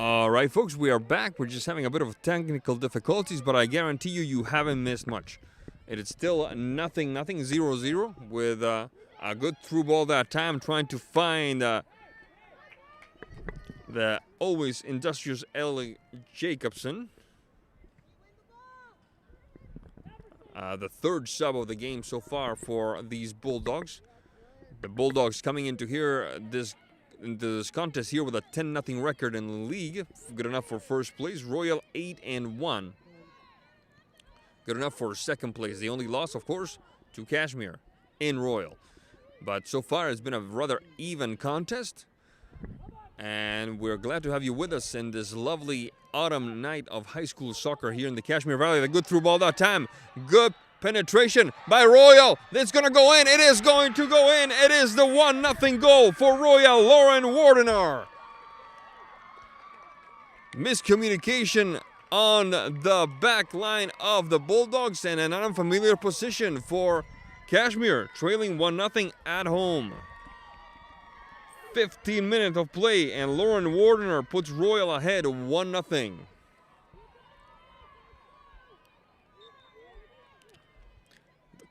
All right, folks, we are back. We're just having a bit of technical difficulties, but I guarantee you haven't missed much. It is still nothing, 0-0 with a good through ball that time, trying to find the always industrious Ellie Jacobson. The third sub of the game so far for these Bulldogs. The Bulldogs coming into this contest here with a 10-0 record in the league. Good enough for first place. Royal 8-1. Good enough for second place. The only loss, of course, to Cashmere in Royal. But so far, it's been a rather even contest. And we're glad to have you with us in this lovely autumn night of high school soccer here in the Cashmere Valley. The good through ball that time. Good penetration by Royal. It's going to go in. It is going to go in. It is the 1-0 goal for Royal. Lauren Wardener. Miscommunication on the back line of the Bulldogs and an unfamiliar position for Cashmere, trailing 1-0 at home. 15 minutes of play, and Lauren Wardener puts Royal ahead 1-0.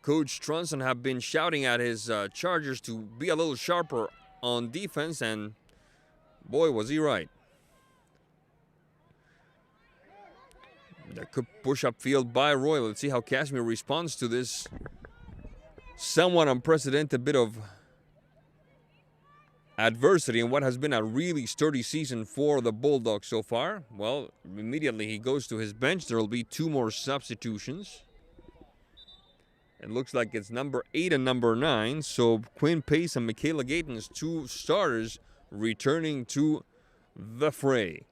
Coach Trunson have been shouting at his Chargers to be a little sharper on defense, and boy, was he right. That could push upfield by Royal. Let's see how Cashmere responds to this somewhat unprecedented bit of adversity in what has been a really sturdy season for the Bulldogs so far. Well, immediately he goes to his bench. There will be 2 more substitutions. It looks like it's number 8 and number 9. So Quinn Pace and Michaela Gatens, 2 starters, returning to the fray.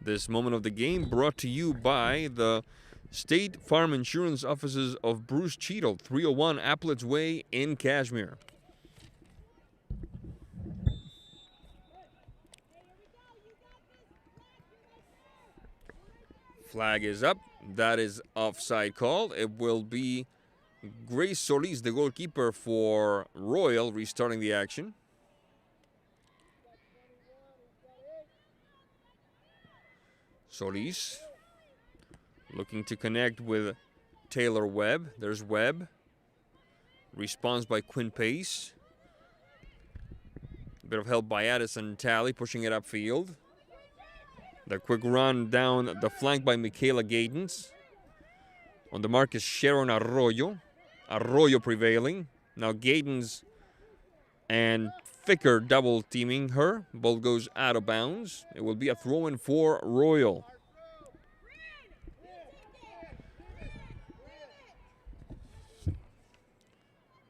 This moment of the game brought to you by the State Farm Insurance offices of Bruce Cheadle, 301 Applets Way in Cashmere. Flag is up. That is offside call. It will be Grace Solis, the goalkeeper for Royal, restarting the action. Solis looking to connect with Taylor Webb. There's Webb. Response by Quinn Pace. A bit of help by Addison Talley, pushing it upfield. The quick run down the flank by Michaela Gatens. On the mark is Sharon Arroyo. Arroyo prevailing. Now Gatens and Ficker double teaming her. Ball goes out of bounds. It will be a throw-in for Royal.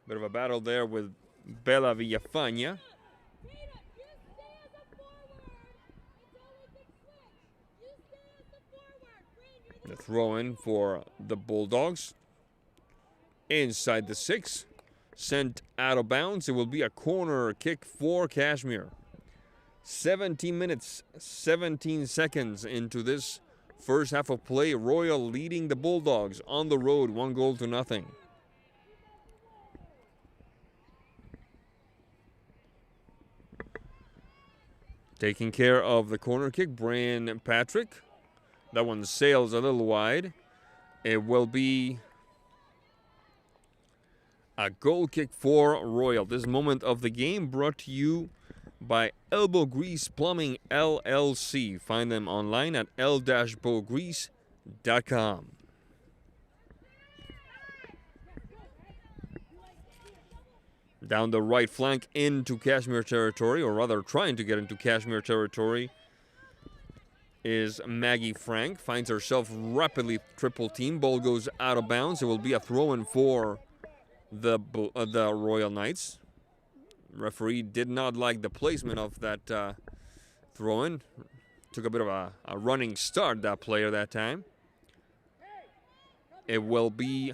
Bit of a battle there with Bella Villafaña. The throw-in for the Bulldogs. Inside the 6. Sent out of bounds. It will be a corner kick for Cashmere. 17 minutes, 17 seconds into this first half of play. Royal leading the Bulldogs on the road, 1-0. Taking care of the corner kick, Brian Patrick. That one sails a little wide. It will be a goal kick for Royal. This moment of the game brought to you by Elbow Grease Plumbing LLC. Find them online at l-bowgrease.com. Down the right flank into Cashmere territory, or rather trying to get into Cashmere territory, is Maggie Frank. Finds herself rapidly triple team. Ball goes out of bounds. It will be a throw-in for the Royal Knights. Referee did not like the placement of that throw-in. Took a bit of a running start, that player, that time. It will be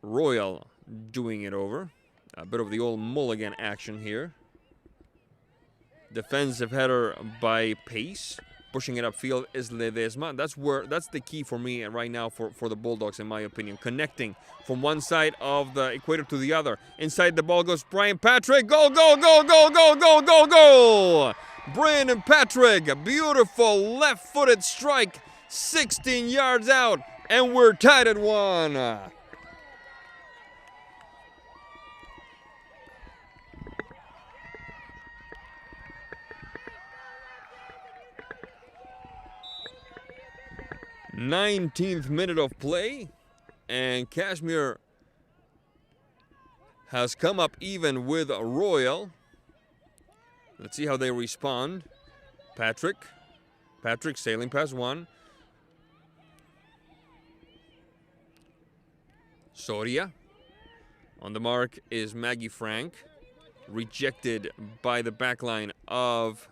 Royal doing it over. A bit of the old mulligan action here. Defensive header by Pace. Pushing it upfield is Ledesma. That's the key for me right now for the Bulldogs, in my opinion. Connecting from one side of the equator to the other. Inside the ball goes Brian Patrick. Goal, goal, goal, goal, goal, goal, goal, goal! Brandon Patrick, a beautiful left-footed strike, 16 yards out, and we're tied at 1. "19th minute of play, and Cashmere has come up even with Royal. Let's see how they respond. Patrick sailing past 1. Soria. On the mark is Maggie Frank. Rejected by the backline of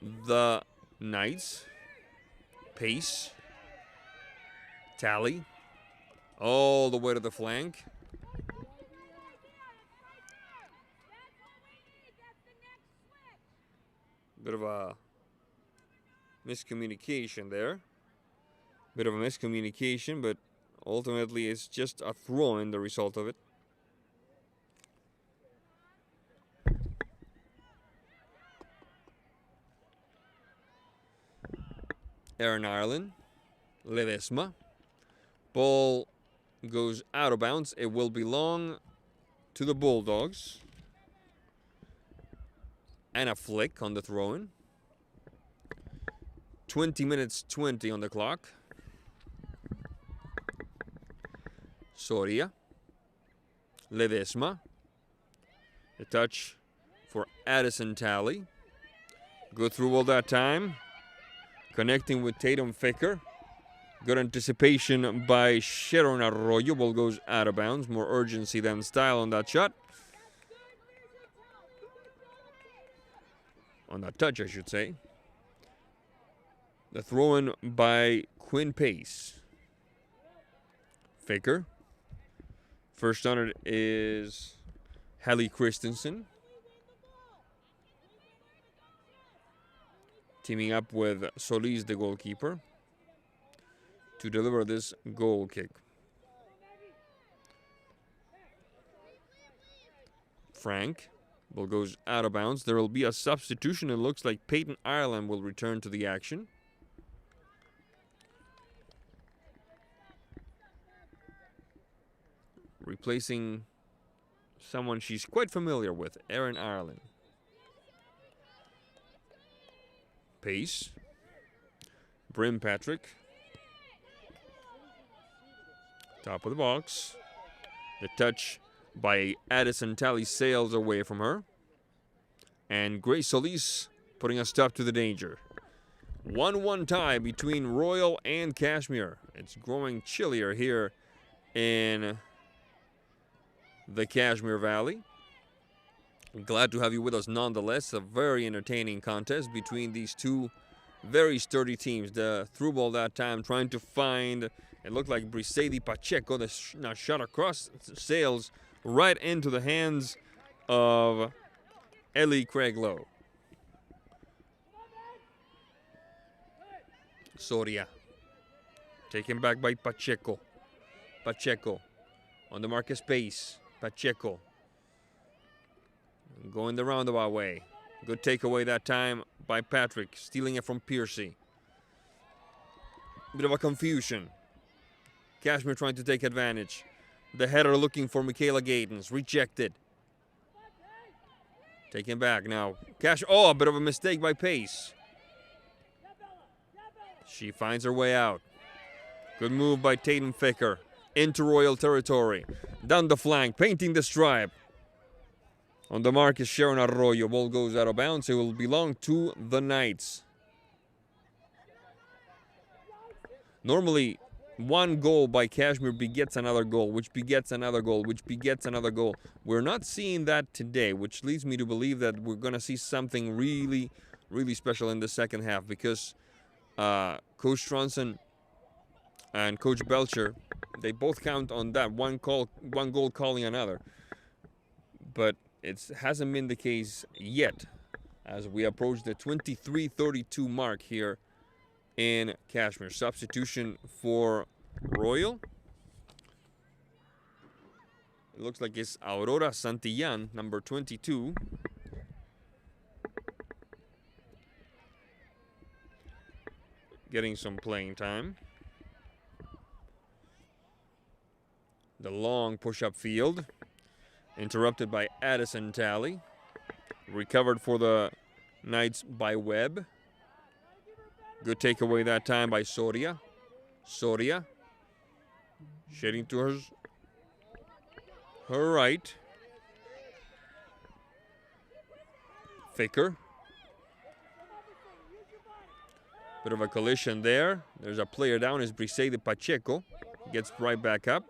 the Knights. Pace. Tally. All the way to the flank. Bit of a miscommunication there. But ultimately it's just a throw in the result of it. Aaron Ireland. Ledesma. Ball goes out of bounds. It will belong to the Bulldogs. And a flick on the throw-in. 20 minutes 20 on the clock. Soria. Ledesma. The touch for Addison Talley. Good through all that time. Connecting with Tatum Ficker. Good anticipation by Sharon Arroyo. Ball goes out of bounds. More urgency than style on that shot. On that touch, I should say. The throw-in by Quinn Pace. Ficker. First on it is Hallie Christensen. Teaming up with Solis, the goalkeeper, to deliver this goal kick. Frank. Ball goes out of bounds. There will be a substitution. It looks like Peyton Ireland will return to the action. Replacing someone she's quite familiar with, Aaron Ireland. Pace. Brim Patrick. Top of the box. The touch by Addison Talley sails away from her. And Grace Solis putting a stop to the danger. 1-1 tie between Royal and Cashmere. It's growing chillier here in the Cashmere Valley. I'm glad to have you with us nonetheless. A very entertaining contest between these two very sturdy teams. The through ball that time trying to find, it looked like Brisady Pacheco. The shot across sails right into the hands of Ellie Craig Lowe. Soria. Taken back by Pacheco. Pacheco. On the Marcus Pace. Pacheco. Going the roundabout way. Good takeaway that time by Patrick. Stealing it from Piercy. Bit of a confusion. Cashmere trying to take advantage. The header looking for Michaela Gatens. Rejected. Taken back now. Oh, a bit of a mistake by Pace. She finds her way out. Good move by Tatum Ficker. Into Royal territory. Down the flank. Painting the stripe. On the mark is Sharon Arroyo. Ball goes out of bounds. It will belong to the Knights. Normally, one goal by Cashmere begets another goal, which begets another goal, which begets another goal. We're not seeing that today, which leads me to believe that we're going to see something really, really special in the second half, because Coach Stronson and Coach Belcher, they both count on that one goal calling another. But it hasn't been the case yet as we approach the 23:32 mark here in Cashmere. Substitution for Royal. It looks like it's Aurora Santillan, number 22. getting some playing time. The long push-up field, interrupted by Addison Talley. Recovered for the Knights by Webb. Good takeaway that time by Soria. Soria shading to her right. Faker. Bit of a collision there. There's a player down. Is Briseide Pacheco. Gets right back up.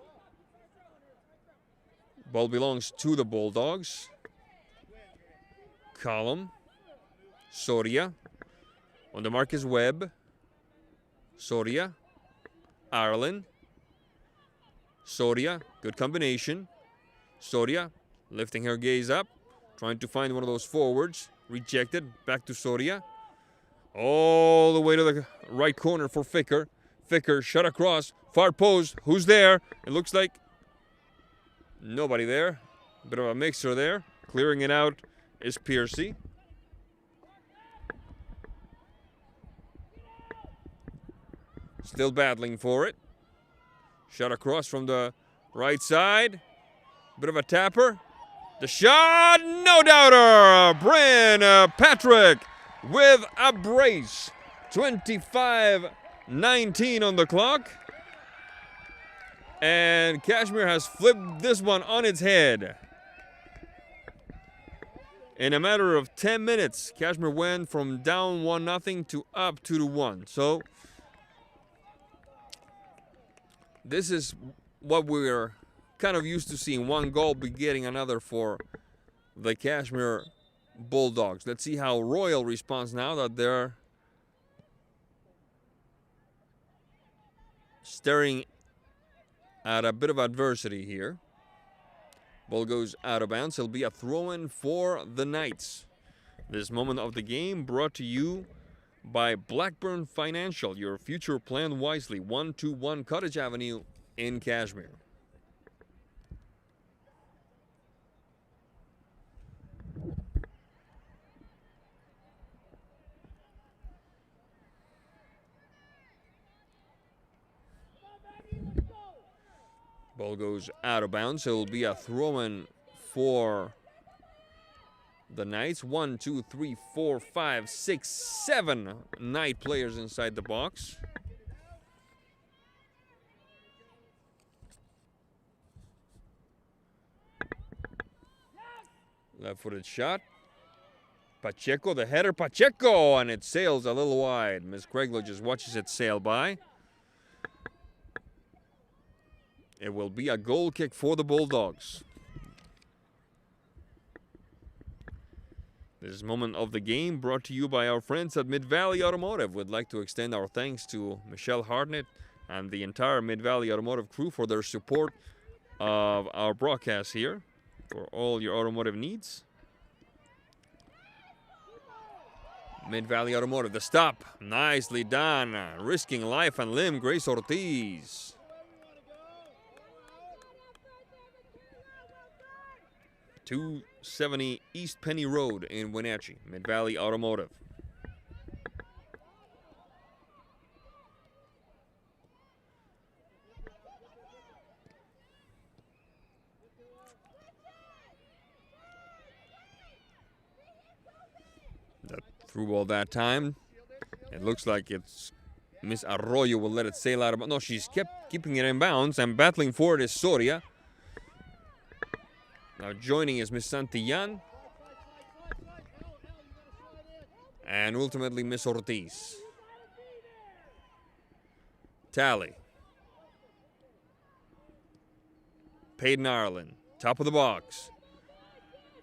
Ball belongs to the Bulldogs. Column. Soria. On the mark is Webb. Soria. Ireland. Soria. Good combination. Soria lifting her gaze up. Trying to find one of those forwards. Rejected. Back to Soria. All the way to the right corner for Ficker. Ficker shot across. Far post. Who's there? It looks like nobody there. Bit of a mixer there. Clearing it out is Piercy. Still battling for it. Shot across from the right side. Bit of a tapper. The shot, no doubter. Bryn Patrick with a brace. 25-19 on the clock. And Cashmere has flipped this one on its head. In a matter of 10 minutes, Cashmere went from down 1-0 to up 2-1. So this is what we're kind of used to seeing. One goal begetting another for the Cashmere Bulldogs. Let's see how Royal responds now that they're staring at a bit of adversity here. Ball goes out of bounds. It'll be a throw-in for the Knights. This moment of the game brought to you by Blackburn Financial. Your future planned wisely. 121 Cottage Avenue in Cashmere. Ball goes out of bounds. So it'll be a throw-in for the Knights. 1, 2, 3, 4, 5, 6, 7 Knight players inside the box. Left-footed shot. Pacheco, the header. Pacheco, and it sails a little wide. Miss Craiglo just watches it sail by. It will be a goal kick for the Bulldogs. This moment of the game brought to you by our friends at Mid-Valley Automotive. We'd like to extend our thanks to Michelle Hartnett and the entire Mid-Valley Automotive crew for their support of our broadcast here for all your automotive needs. Mid-Valley Automotive, the stop. Nicely done. Risking life and limb, Grace Ortiz. 270 East Penny Road in Wenatchee, Mid-Valley Automotive. The through ball that time. It looks like it's Miss Arroyo will let it sail out of. No, she's keeping it in bounds and battling for it is Soria. Now joining is Miss Santillan. And ultimately Miss Ortiz. Tally. Peyton Ireland. Top of the box.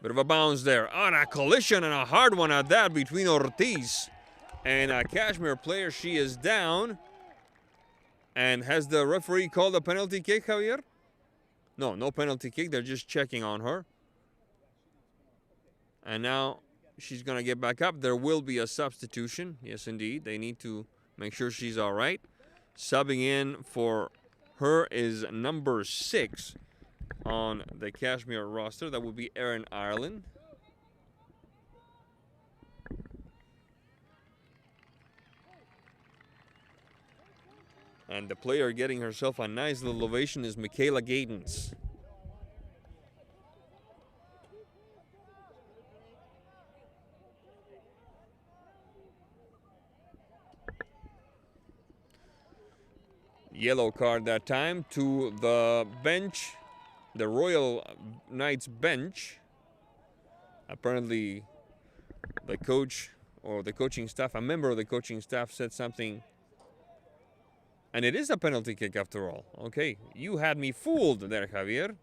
Bit of a bounce there. On a collision and a hard one at that between Ortiz and a Cashmere player. She is down. And has the referee called a penalty kick, Javier? No, no penalty kick. They're just checking on her. And now she's going to get back up. There will be a substitution. Yes, indeed. They need to make sure she's all right. Subbing in for her is number 6 on the Cashmere roster. That would be Erin Ireland. And the player getting herself a nice little ovation is Michaela Gaydens. Yellow card that time to the bench, the Royal Knights bench. Apparently, the coach or the coaching staff, a member of the coaching staff said something. And it is a penalty kick after all. Okay, you had me fooled there, Javier.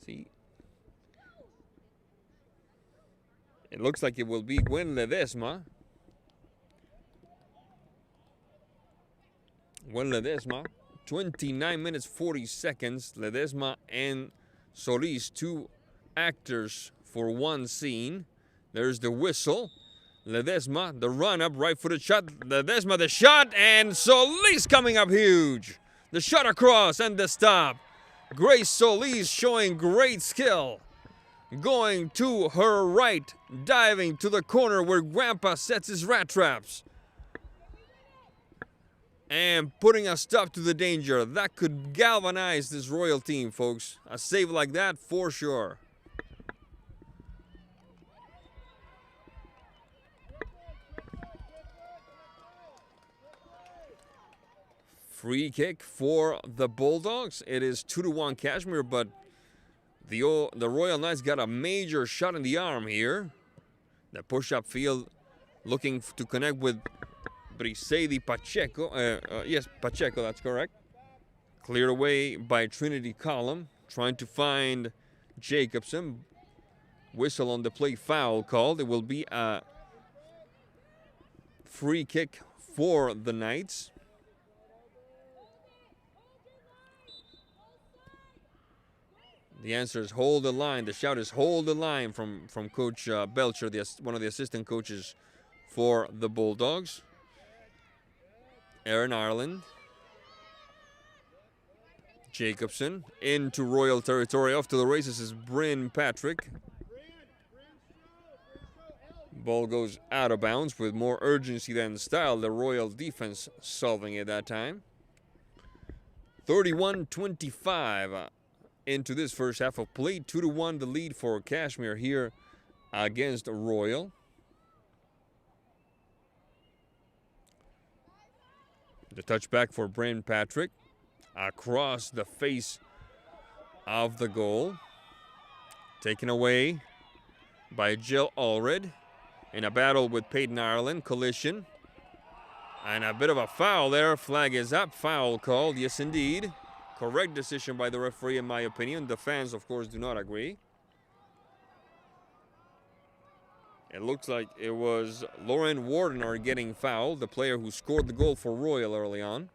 See? It looks like it will be Gwen Ledesma. Gwen Ledesma. 29 minutes, 40 seconds. Ledesma and Solis, two actors for one scene. There's the whistle. Ledesma, the run-up, right-footed shot. Ledesma, the shot, and Solis coming up huge. The shot across and the stop. Grace Solis showing great skill. Going to her right, diving to the corner where Grandpa sets his rat traps. And putting a stop to the danger. That could galvanize this Royal team, folks. A save like that, for sure. Free kick for the Bulldogs. It is 2-1 Cashmere, but the Royal Knights got a major shot in the arm here. The push-up field looking to connect with Briseidi Pacheco. Yes, Pacheco, that's correct. Cleared away by Trinity Column. Trying to find Jacobson. Whistle on the play, foul called. It will be a free kick for the Knights. The answer is hold the line. The shout is hold the line from Coach Belcher, one of the assistant coaches for the Bulldogs. Aaron Ireland. Jacobson into Royal territory. Off to the races is Bryn Patrick. Ball goes out of bounds with more urgency than style. The Royal defense solving it that time. 31-25 into this first half of play. 2-1 the lead for Cashmere here against Royal. The touchback for Bryn Patrick across the face of the goal. Taken away by Jill Allred in a battle with Peyton Ireland. Collision. And a bit of a foul there. Flag is up. Foul called. Yes, indeed. Correct decision by the referee, in my opinion. The fans, of course, do not agree. It looks like it was Lauren Wardener getting fouled, the player who scored the goal for Royal early on.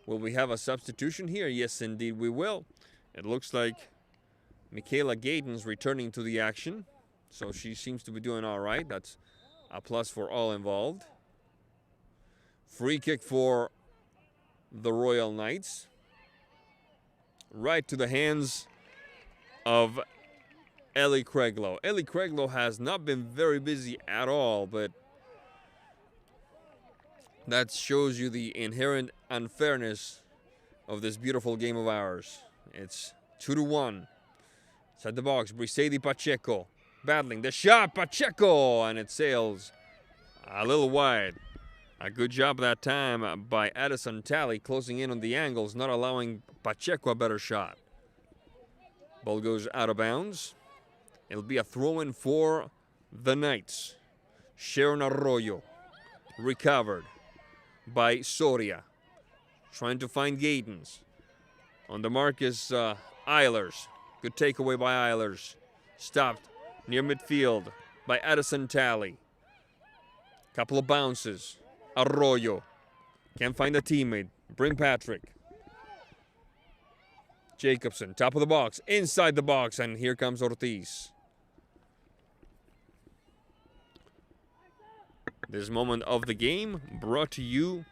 Will we have a substitution here? Yes, indeed we will. It looks like Michaela Gaydens returning to the action. So she seems to be doing all right. That's a plus for all involved. Free kick for the Royal Knights. Right to the hands of Ellie Craiglow. Ellie Craiglow has not been very busy at all, but that shows you the inherent unfairness of this beautiful game of ours. It's 2-1. Inside the box, Briseidi Pacheco battling the shot. Pacheco, and it sails a little wide. A good job that time by Addison Talley, closing in on the angles, not allowing Pacheco a better shot. Ball goes out of bounds. It'll be a throw-in for the Knights. Sharon Arroyo recovered by Soria. Trying to find Gaydens. On the mark is Eilers. Good takeaway by Eilers. Stopped near midfield by Addison Talley. Couple of bounces. Arroyo. Can't find a teammate. Bryn Patrick. Jacobson, top of the box, inside the box, and here comes Ortiz. This moment of the game brought to you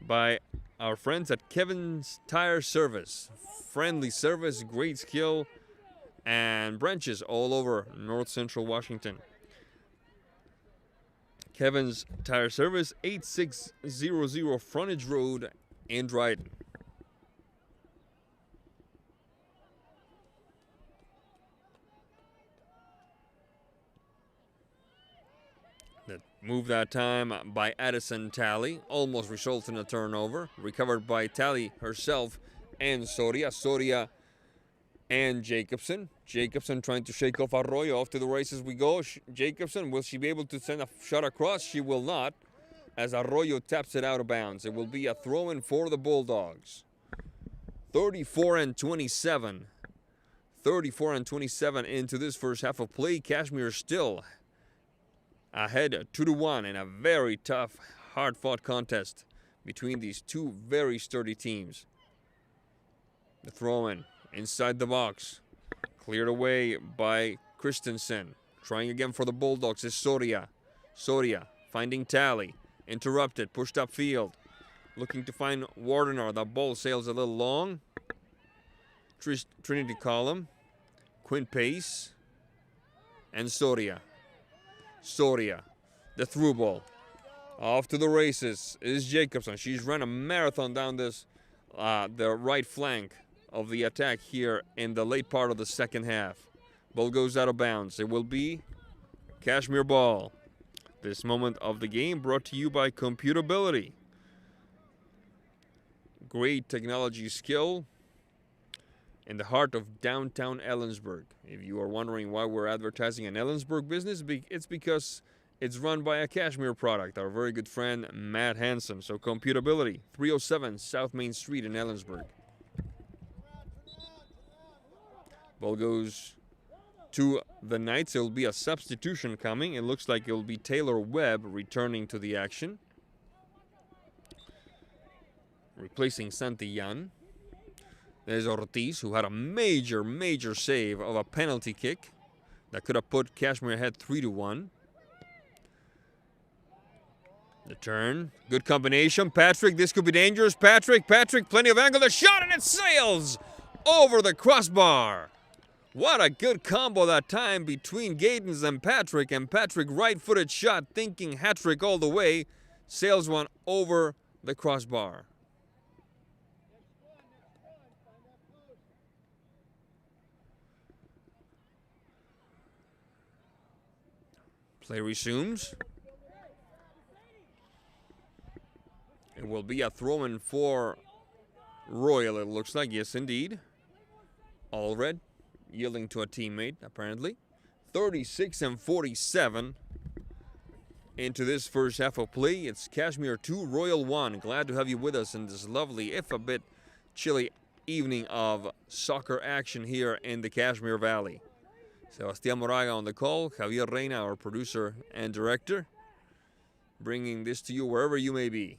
by our friends at Kevin's Tire Service. Friendly service, great skill, and branches all over North Central Washington. Kevin's Tire Service, 8600 Frontage Road in Dryden. The move that time by Addison Talley almost results in a turnover. Recovered by Talley herself and Soria. Soria and Jacobson. Jacobson trying to shake off Arroyo. Off to the races we go. Jacobson, will she be able to send a shot across? She will not, as Arroyo taps it out of bounds. It will be a throw-in for the Bulldogs. 34-27. 34-27 into this first half of play. Cashmere still ahead 2-1 in a very tough, hard-fought contest between these two very sturdy teams. The throw-in inside the box. Cleared away by Christensen. Trying again for the Bulldogs is Soria. Soria finding Talley. Interrupted, pushed upfield. Looking to find Wardener. The ball sails a little long. Trinity Column. Quinn Pace. And Soria. Soria. The through ball. Off to the races is Jacobson. She's run a marathon down this the right flank of the attack here in the late part of the second half. Ball goes out of bounds. It will be Cashmere ball. This moment of the game brought to you by Computability. Great technology skill in the heart of downtown Ellensburg. If you are wondering why we're advertising an Ellensburg business, it's because it's run by a Cashmere product, our very good friend Matt Hansen. So Computability, 307 South Main Street in Ellensburg. Ball goes to the Knights. It will be a substitution coming. It looks like it will be Taylor Webb returning to the action, replacing Santillan. There's Ortiz, who had a major save of a penalty kick that could have put Cashmere ahead 3-1. The turn, good combination. Patrick, this could be dangerous. Patrick, plenty of angle. The shot, and it sails over the crossbar. What a good combo that time between Gaydens and Patrick right-footed shot, thinking hat-trick all the way, sails one over the crossbar. Play resumes. It will be a throw-in for Royal, it looks like. Yes, indeed. Allred yielding to a teammate, apparently. 36-47 into this first half of play. It's Cashmere 2, Royal 1. Glad to have you with us in this lovely, if a bit chilly, evening of soccer action here in the Cashmere Valley. Sebastián Moraga on the call, Javier Reina, our producer and director, bringing this to you wherever you may be.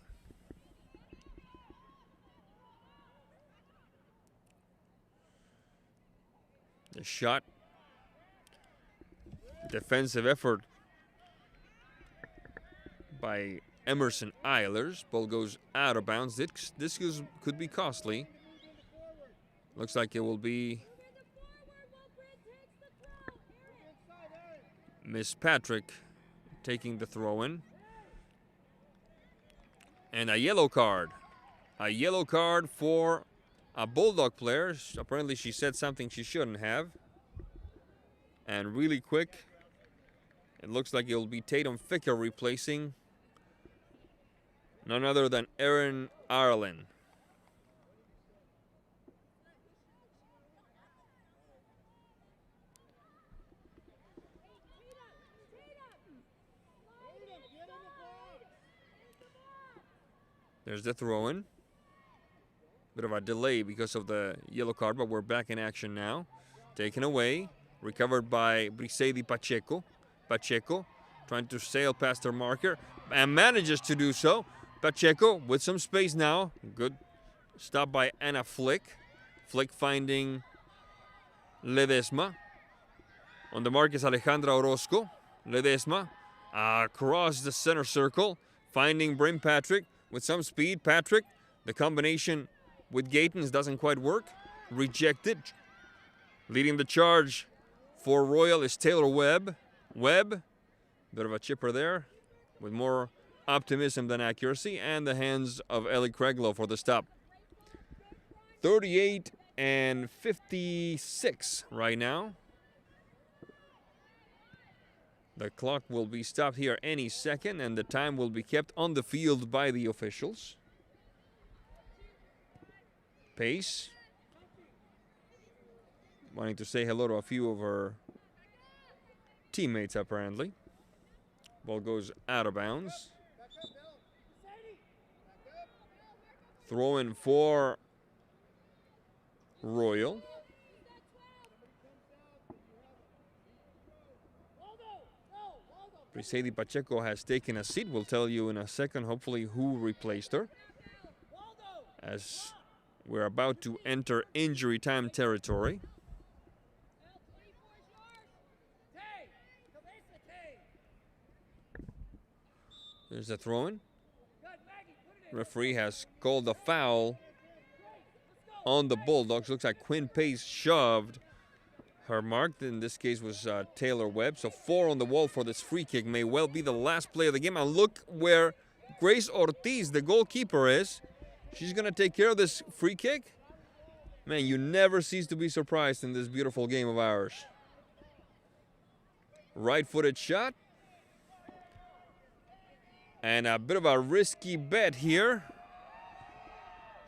The shot, defensive effort by Emerson Eilers. Ball goes out of bounds. This could be costly. Looks like it will be Miss Patrick taking the throw-in. And a yellow card. A yellow card for a Bulldog player. Apparently she said something she shouldn't have. And really quick, it looks like it'll be Tatum Ficker replacing none other than Erin Ireland. There's the throw-in. Bit of a delay because of the yellow card, but we're back in action now. Taken away. Recovered by Brisedi Pacheco. Pacheco trying to sail past her marker and manages to do so. Pacheco with some space now. Good stop by Anna Flick. Flick finding Ledesma. On the mark is Alejandra Orozco. Ledesma across the center circle. Finding Bryn Patrick with some speed. Patrick, the combination with Gatens doesn't quite work. Rejected. Leading the charge for Royal is Taylor Webb. Webb, bit of a chipper there. with more optimism than accuracy, and the hands of Ellie Craiglow for the stop. 38 and 56 right now. The clock will be stopped here any second, and the time will be kept on the field by the officials. Pace, wanting to say hello to a few of her teammates, apparently. Ball goes out of bounds. Throw in for Royal. Priscilla Pacheco has taken a seat. We'll tell you in a second, hopefully, who replaced her, as we're about to enter injury time territory. There's a throw-in. Referee has called a foul on the Bulldogs. Looks like Quinn Pace shoved her mark. In this case was Taylor Webb. So 4 on the wall for this free kick. May well be the last play of the game. And look where Grace Ortiz, the goalkeeper, is. She's going to take care of this free kick. Man, you never cease to be surprised in this beautiful game of ours. Right-footed shot. And a bit of a risky bet here.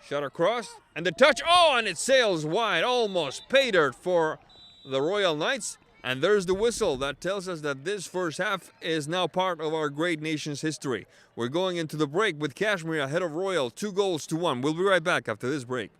Shot across. And the touch. Oh, and it sails wide. Almost pay dirt for the Royal Knights. And there's the whistle. That tells us that this first half is now part of our great nation's history. We're going into the break with Cashmere ahead of Royal, 2-1. We'll be right back after this break.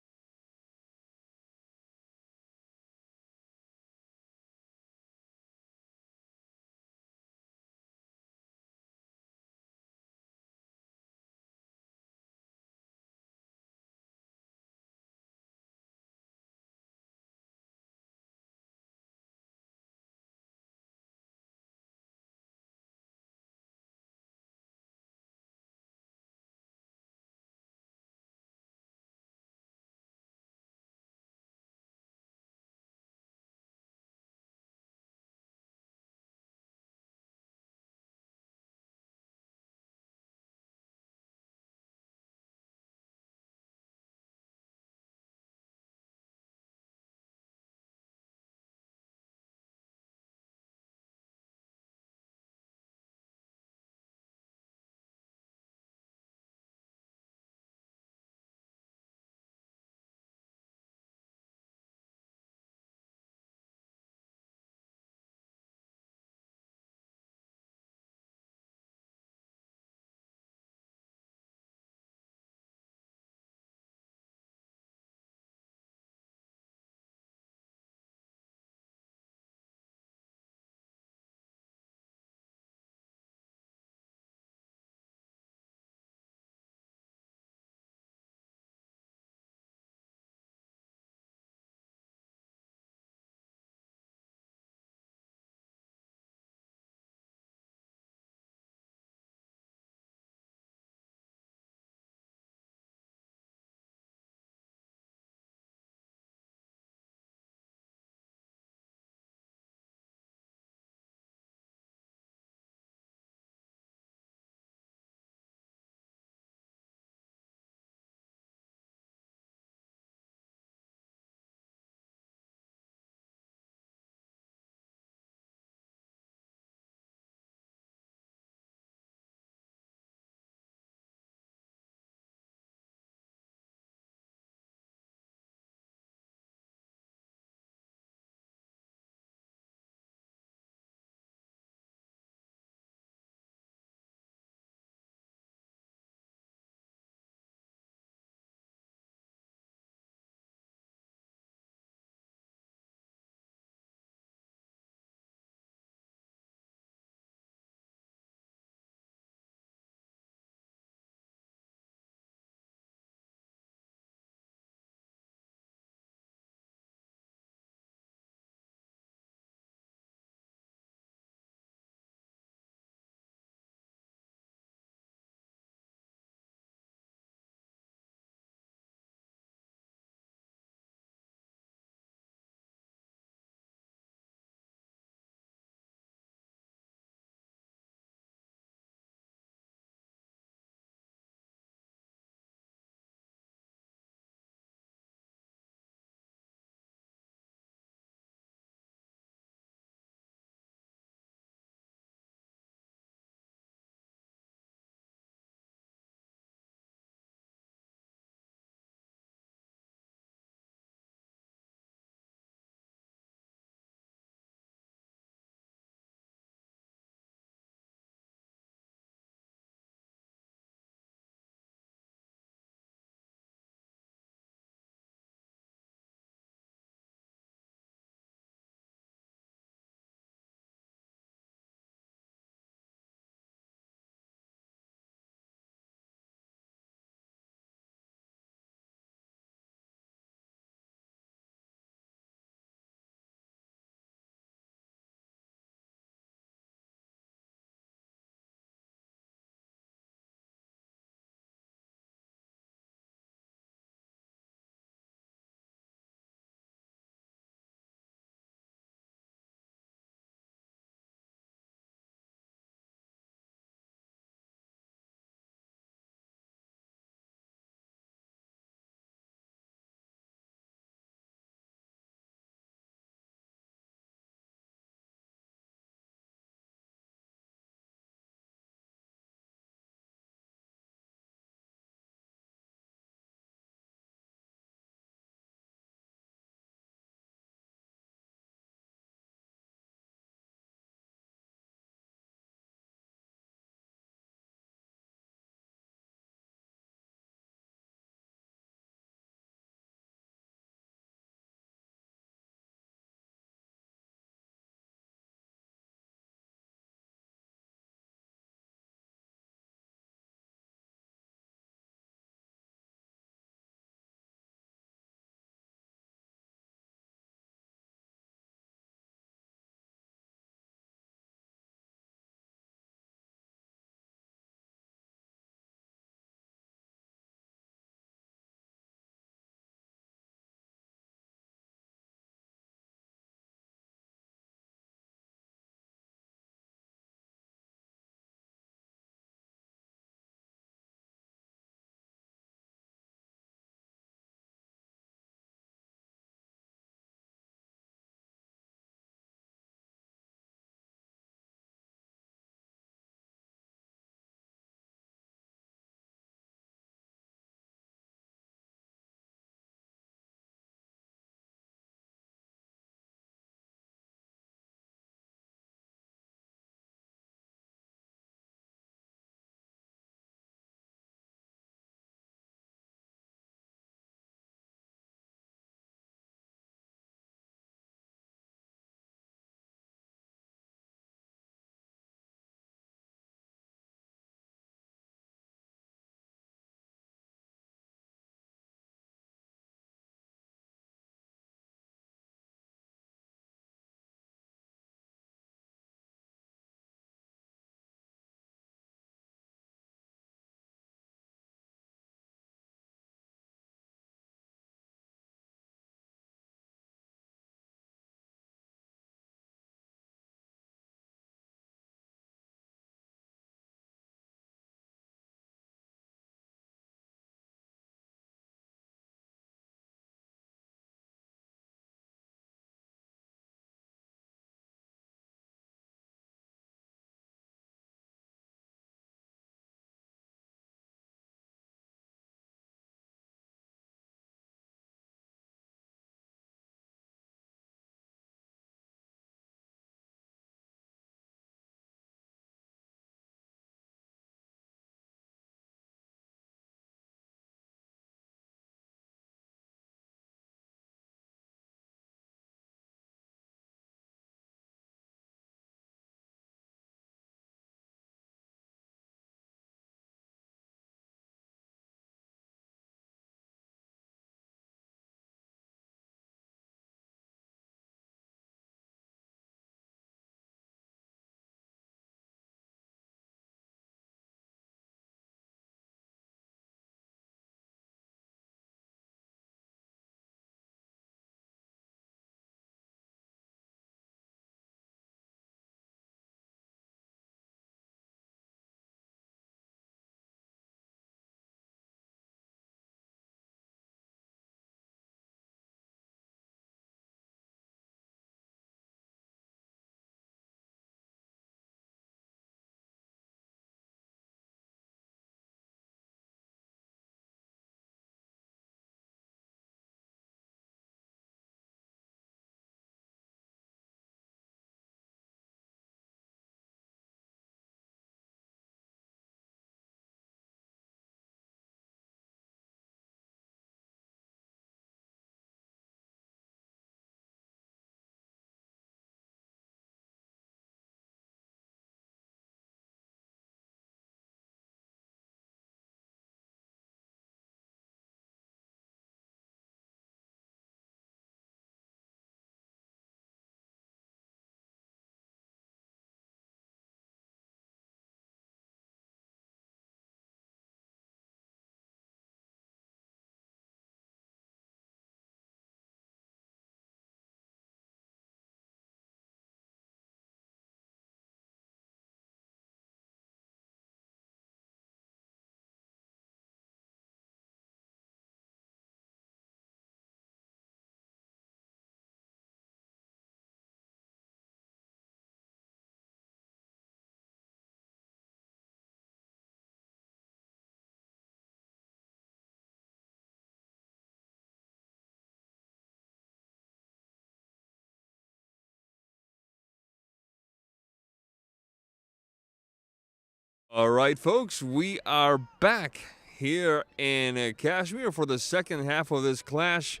All right, folks, we are back here in Cashmere for the second half of this clash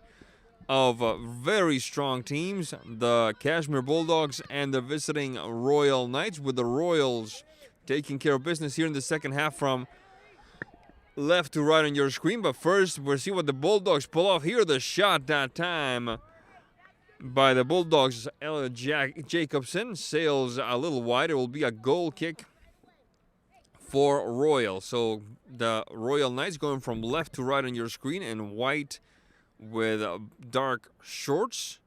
of very strong teams, the Cashmere Bulldogs and the visiting Royal Knights, with the Royals taking care of business here in the second half from left to right on your screen. But first, we'll see what the Bulldogs pull off here. The shot that time by the Bulldogs, Jacobson, sails a little wide. It will be a goal kick for Royal. So the Royal Knights going from left to right on your screen in white with dark shorts,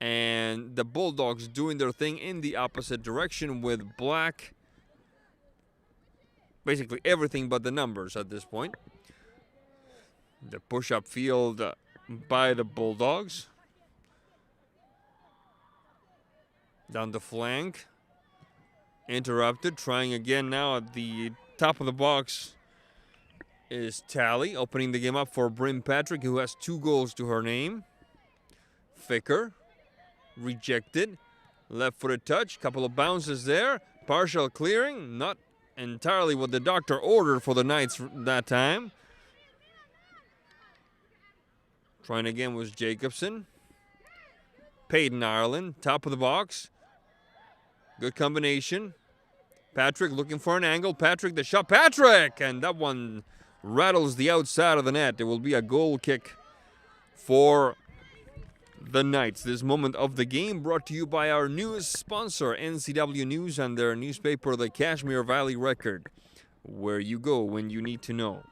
and the Bulldogs doing their thing in the opposite direction with black. Basically everything but the numbers at this point. The push-up field by the Bulldogs. Down the flank. Interrupted. Trying again now at the top of the box is Tally. Opening the game up for Bryn Patrick, who has 2 goals to her name. Ficker. Rejected. Left-footed touch. Couple of bounces there. Partial clearing. Not entirely what the doctor ordered for the Knights that time. Trying again was Jacobson. Peyton Ireland. Top of the box. Good combination. Patrick looking for an angle. Patrick, the shot. Patrick! And that one rattles the outside of the net. It will be a goal kick for the Knights. This moment of the game brought to you by our newest sponsor, NCW News, and their newspaper, the Cashmere Valley Record, where you go when you need to know.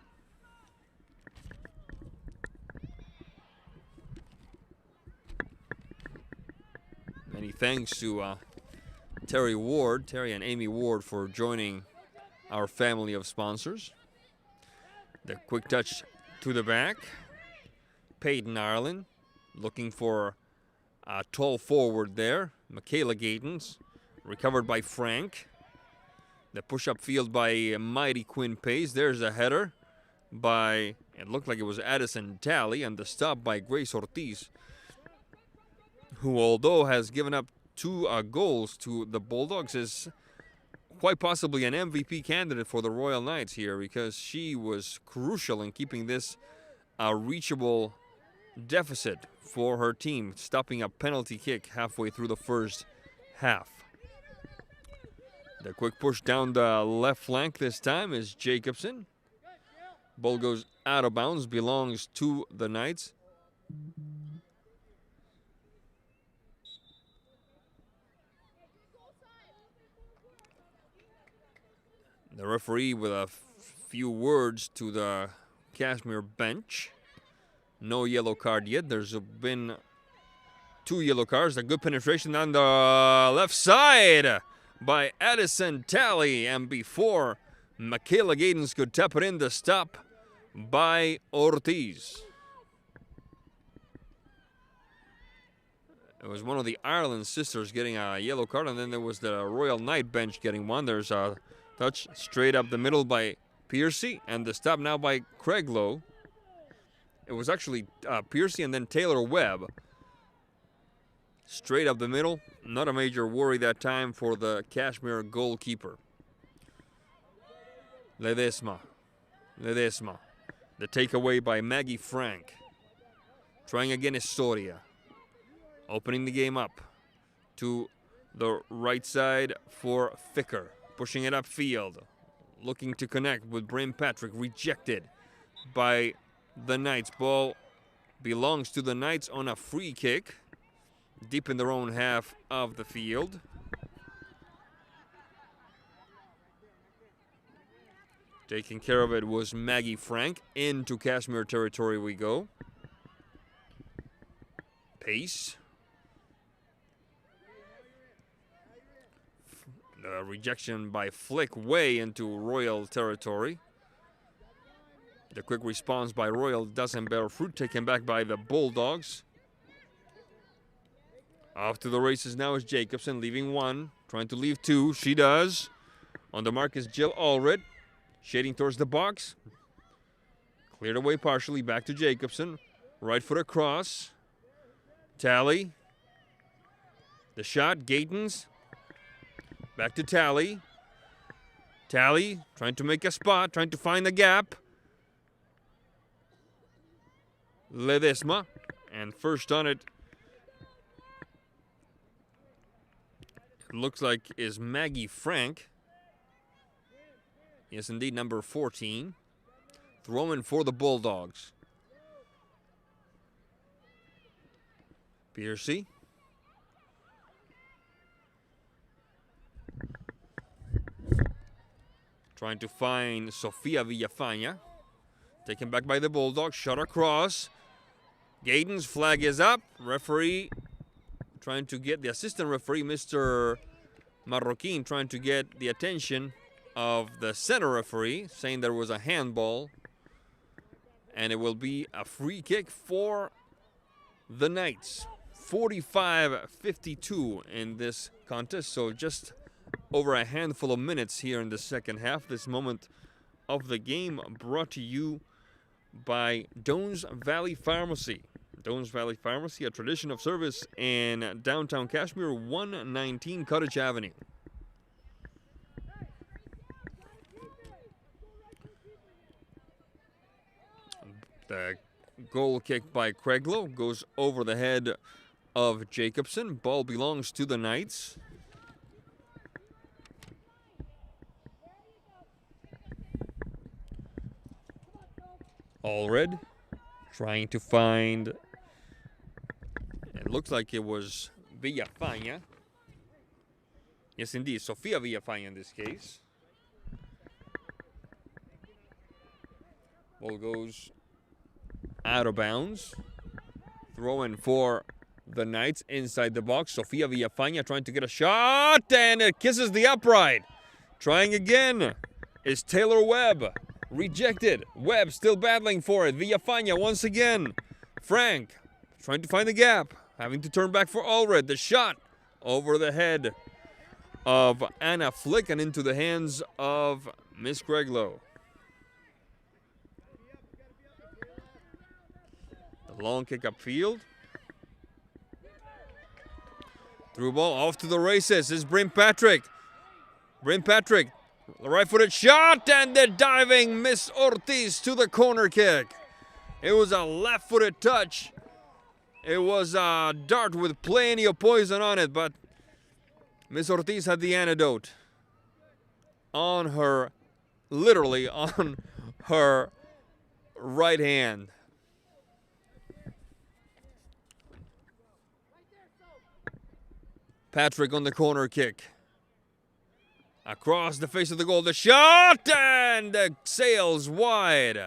Many thanks to Terry and Amy Ward, for joining our family of sponsors. The quick touch to the back. Peyton Ireland looking for a tall forward there. Michaela Gatens, recovered by Frank. The push-up field by Mighty Quinn Pace. There's a header by, it looked like it was Addison Talley, and the stop by Grace Ortiz, who, although has given up 2 goals to the Bulldogs, is quite possibly an MVP candidate for the Royal Knights here, because she was crucial in keeping this a reachable deficit for her team, stopping a penalty kick halfway through the first half. The quick push down the left flank this time is Jacobson. Ball goes out of bounds, belongs to the Knights. The referee with a few words to the Cashmere bench. No yellow card yet. There's been 2 yellow cards. A good penetration on the left side by Addison Talley. And before Michaela Gatens could tap it in, the stop by Ortiz. It was one of the Ireland sisters getting a yellow card, and then there was the Royal Knight bench getting one. There's a touch straight up the middle by Piercy, and the stop now by Craiglow. It was actually Piercy and then Taylor Webb. Straight up the middle. Not a major worry that time for the Cashmere goalkeeper. Ledesma. The takeaway by Maggie Frank. Trying again is Soria. Opening the game up to the right side for Ficker. Pushing it upfield. Looking to connect with Bryn Patrick. Rejected by the Knights. Ball belongs to the Knights on a free kick. Deep in their own half of the field. Taking care of it was Maggie Frank. Into Cashmere territory we go. Pace. The rejection by Flick way into Royal territory. The quick response by Royal doesn't bear fruit. Taken back by the Bulldogs. Off to the races now is Jacobson, leaving 1. Trying to leave 2. She does. On the mark is Jill Allred. Shading towards the box. Cleared away partially. Back to Jacobson. Right foot across. Tally. The shot. Gatens. Back to Tally. Tally trying to make a spot, trying to find a gap. Ledesma, and first on it, looks like is Maggie Frank. Yes, indeed, number 14. Throwing for the Bulldogs. Piercy. Trying to find Sofia Villafaña. Taken back by the Bulldogs. Shot across. Gaydon's flag is up. Referee trying to get the assistant referee, Mr. Marroquin, trying to get the attention of the center referee, saying there was a handball. And it will be a free kick for the Knights. 45-52 in this contest. So just over a handful of minutes here in the second half. This moment of the game brought to you by Dones Valley Pharmacy. Dones Valley Pharmacy, a tradition of service in downtown Cashmere, 119 Cottage Avenue. The goal kick by Craiglow goes over the head of Jacobson. Ball belongs to the Knights. Allred trying to find, it looks like it was Villafaña. Yes, indeed, Sofia Villafaña in this case. Ball goes out of bounds. Throwing for the Knights inside the box. Sofia Villafaña trying to get a shot, and it kisses the upright. Trying again is Taylor Webb. Rejected. Webb still battling for it. Villafaña once again. Frank trying to find the gap. Having to turn back for Allred. The shot over the head of Anna Flick and into the hands of Miss Craiglow. The long kick upfield. Through ball off to the races. This is Bryn Patrick. Bryn Patrick. The right-footed shot, and the diving Miss Ortiz to the corner kick. It was a left-footed touch. It was a dart with plenty of poison on it, but Miss Ortiz had the antidote on her, literally on her right hand. Patrick on the corner kick. Across the face of the goal, the shot, and the sails wide.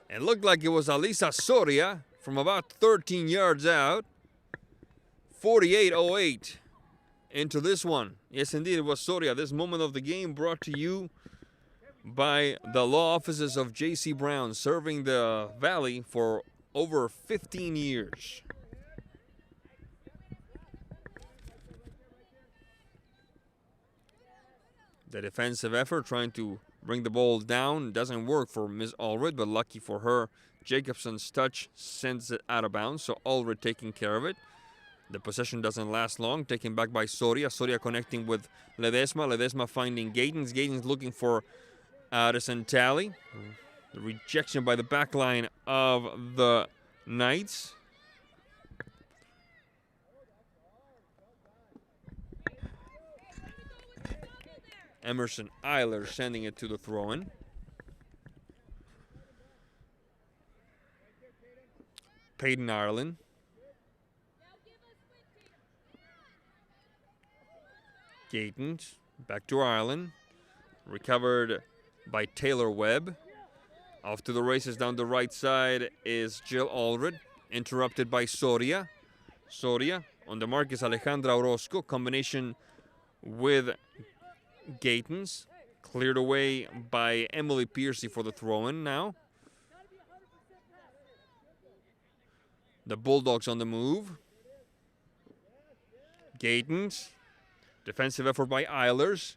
It looked like it was Alisa Soria from about 13 yards out. 48-08 into this one. Yes, indeed, it was Soria. This moment of the game brought to you by the law offices of J.C. Brown, serving the Valley for over 15 years. The defensive effort trying to bring the ball down doesn't work for Ms. Allred, but lucky for her, Jacobson's touch sends it out of bounds, so Allred taking care of it. The possession doesn't last long, taken back by Soria. Soria connecting with Ledesma. Ledesma finding Gaydons. Gaydons looking for Addison Talley. The rejection by the back line of the Knights. Emerson Eiler sending it to the throw-in. Peyton Ireland. Gaydons back to Ireland. Recovered by Taylor Webb. Off to the races down the right side is Jill Allred. Interrupted by Soria. Soria on the mark is Alejandra Orozco. Combination with Gaydons. Cleared away by Emily Piercy for the throw-in now. The Bulldogs on the move. Gaydons. Defensive effort by Eilers.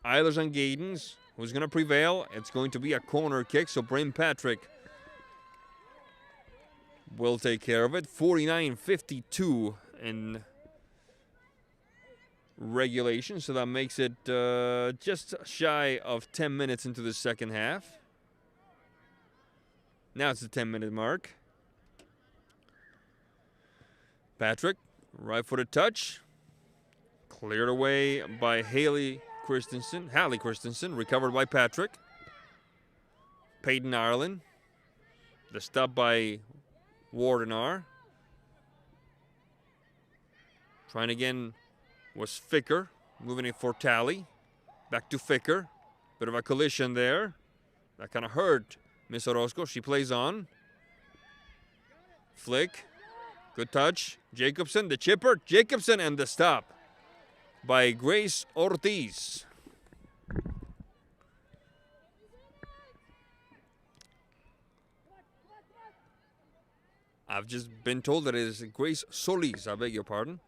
Eilers and Gaydons. Who's going to prevail? It's going to be a corner kick, so Bryn Patrick will take care of it. 49-52 in regulation, so that makes it just shy of 10 minutes into the second half. Now it's the 10-minute mark. Patrick, right-footed touch. Cleared away by Hallie Christensen, recovered by Patrick. Peyton Ireland. The stop by Wardenar. Trying again was Ficker, moving it for Tally. Back to Ficker. Bit of a collision there. That kind of hurt Miss Orozco. She plays on. Flick. Good touch. Jacobson, the chipper. Jacobson, and the stop by Grace Ortiz. I've just been told that it is Grace Solis. I beg your pardon.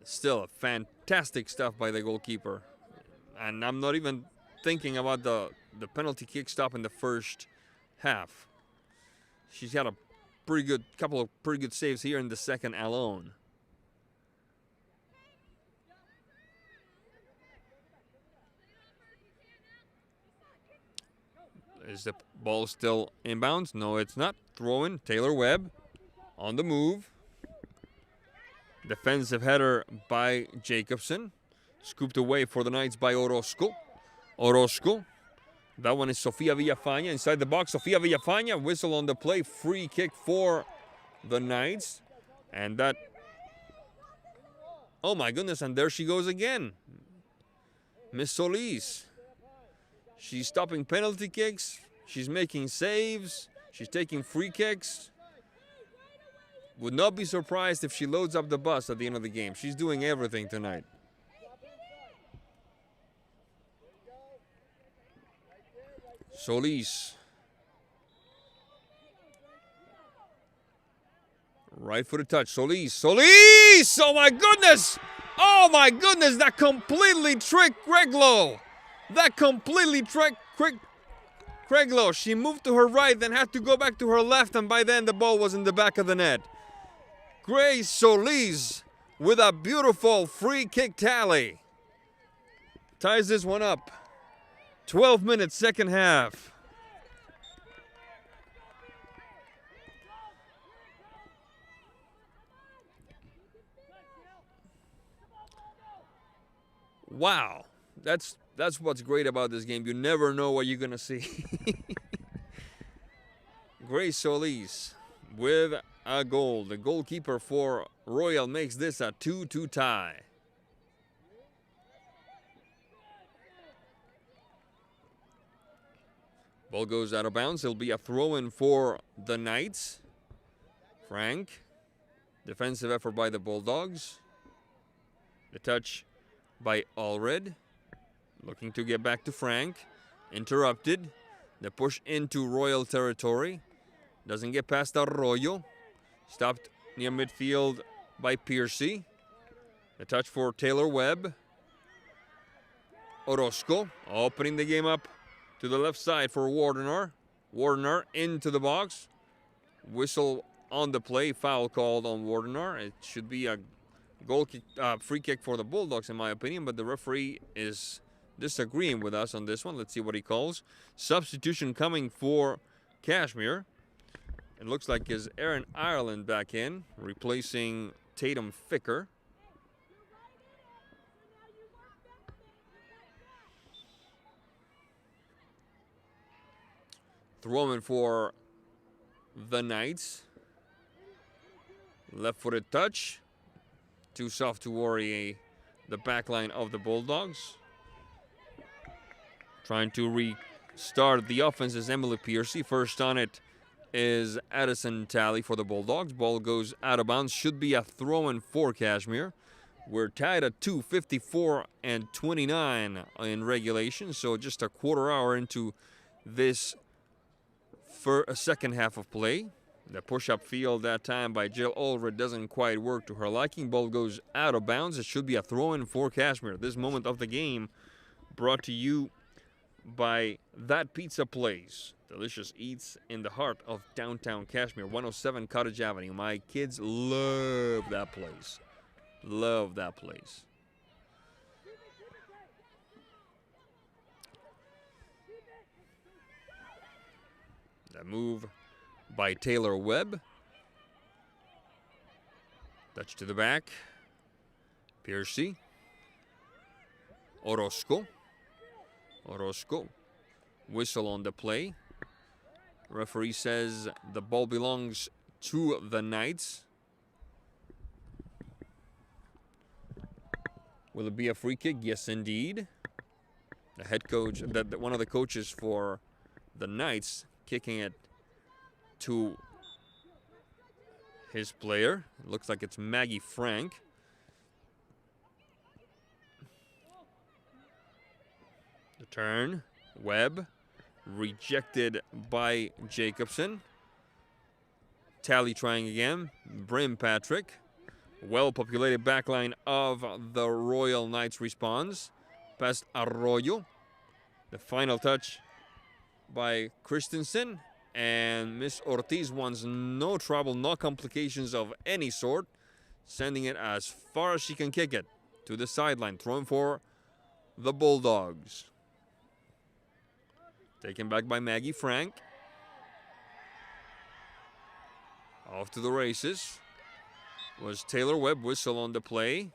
Still, fantastic stuff by the goalkeeper. And I'm not even thinking about the penalty kick stop in the first half. She's had a couple of pretty good saves here in the second alone. Is the ball still inbounds? No, it's not. Throw in. Taylor Webb on the move. Defensive header by Jacobson. Scooped away for the Knights by Orozco. That one is Sofia Villafaña inside the box. Sofia Villafaña, whistle on the play. Free kick for the Knights. And that... Oh my goodness, and there she goes again. Miss Solis. She's stopping penalty kicks. She's making saves. She's taking free kicks. Would not be surprised if she loads up the bus at the end of the game. She's doing everything tonight. Solis. Right-footed touch. Solis! Oh my goodness! Oh my goodness! That completely tricked Craiglow. Craiglow. She moved to her right, then had to go back to her left, and by then the ball was in the back of the net. Grace Solis with a beautiful free kick tally. Ties this one up. 12 minutes, second half. Wow. That's what's great about this game. You never know what you're going to see. Grace Solis with a goal. The goalkeeper for Royal makes this a 2-2 tie. Ball goes out of bounds. It'll be a throw-in for the Knights. Frank. Defensive effort by the Bulldogs. The touch by Allred. Looking to get back to Frank. Interrupted. The push into Royal territory. Doesn't get past Arroyo. Stopped near midfield by Piercy. The touch for Taylor Webb. Orozco opening the game up to the left side for Wardenar. Wardenar into the box. Whistle on the play. Foul called on Wardenar. It should be a goal kick, free kick for the Bulldogs in my opinion, but the referee is disagreeing with us on this one. Let's see what he calls. Substitution coming for Cashmere. It looks like is Erin Ireland back in, replacing Tatum Ficker. Throw-in for the Knights. Left-footed touch. Too soft to worry the back line of the Bulldogs. Trying to restart the offense is Emily Piercy. First on it is Addison Tally for the Bulldogs. Ball goes out of bounds. Should be a throw-in for Cashmere. We're tied at 2:54 and 29 in regulation. So just a quarter hour into this for a second half of play. The push-up field that time by Jill Allred doesn't quite work to her liking. Ball goes out of bounds. It should be a throw-in for Cashmere. This moment of the game brought to you by That Pizza Place. Delicious eats in the heart of downtown Cashmere, 107 Cottage Avenue. My kids love that place. Love that place. The move by Taylor Webb. Touch to the back. Piercy. Orozco. Whistle on the play. Referee says the ball belongs to the Knights. Will it be a free kick? Yes, indeed. The head coach, one of the coaches for the Knights, kicking it to his player. It looks like it's Maggie Frank. The turn. Webb. Rejected by Jacobson. Tally trying again. Brim Patrick. Well-populated backline of the Royal Knights responds. Past Arroyo. The final touch by Christensen. And Miss Ortiz wants no trouble, no complications of any sort. Sending it as far as she can kick it to the sideline. Thrown for the Bulldogs. Taken back by Maggie Frank. Off to the races was Taylor Webb. Whistle on the play.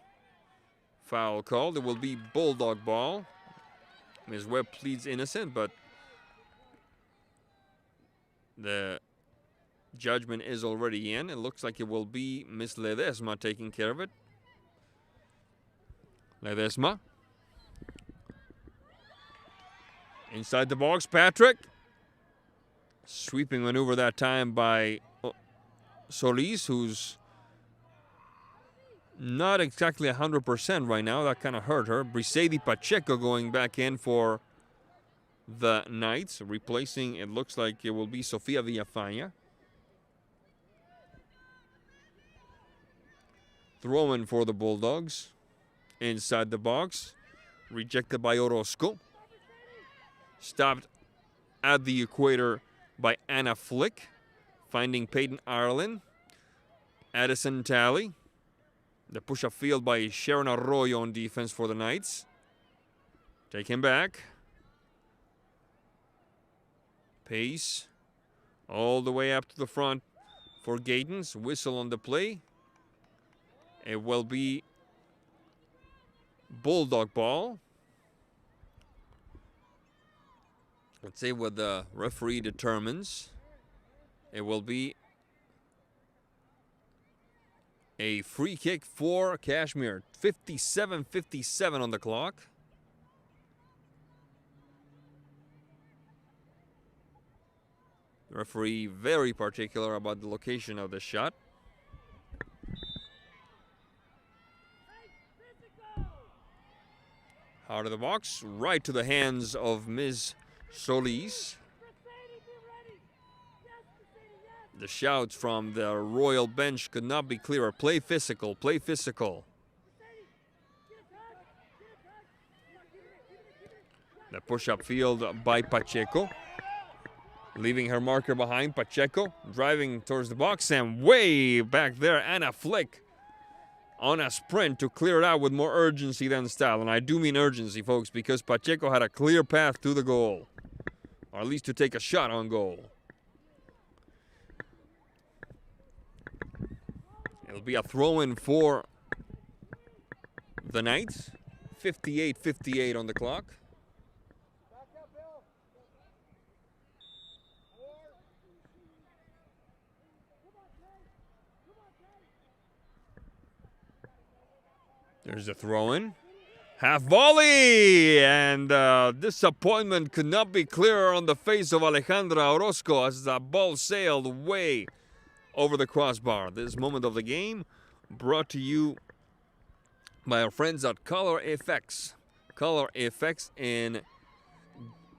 Foul called. It will be Bulldog ball. Ms. Webb pleads innocent, but the judgment is already in. It looks like it will be Miss Ledesma taking care of it. Ledesma. Inside the box, Patrick. Sweeping maneuver that time by Solis, who's not exactly 100% right now. That kind of hurt her. Brisady Pacheco going back in for the Knights. Replacing, it looks like it will be Sofia Villafaña. Throw-in for the Bulldogs. Inside the box. Rejected by Orozco. Stopped at the equator by Anna Flick. Finding Peyton Ireland. Addison Talley. The push-up field by Sharon Arroyo on defense for the Knights. Taken back. Pace. All the way up to the front for Gatens. Whistle on the play. It will be Bulldog ball. Let's see what the referee determines. It will be a free kick for Cashmere. 57:57 on the clock. The referee very particular about the location of the shot. Out of the box, right to the hands of Ms. Solis. The shouts from the Royal bench could not be clearer. Play physical, play physical. The push-up field by Pacheco. Leaving her marker behind, Pacheco driving towards the box, and way back there, Anna Flick on a sprint to clear it out with more urgency than style. And I do mean urgency, folks, because Pacheco had a clear path to the goal, or at least to take a shot on goal. It'll be a throw-in for the Knights. 58:58 on the clock. There's a throw-in. Half volley! And disappointment could not be clearer on the face of Alejandra Orozco as the ball sailed way over the crossbar. This moment of the game brought to you by our friends at Color FX. Color FX in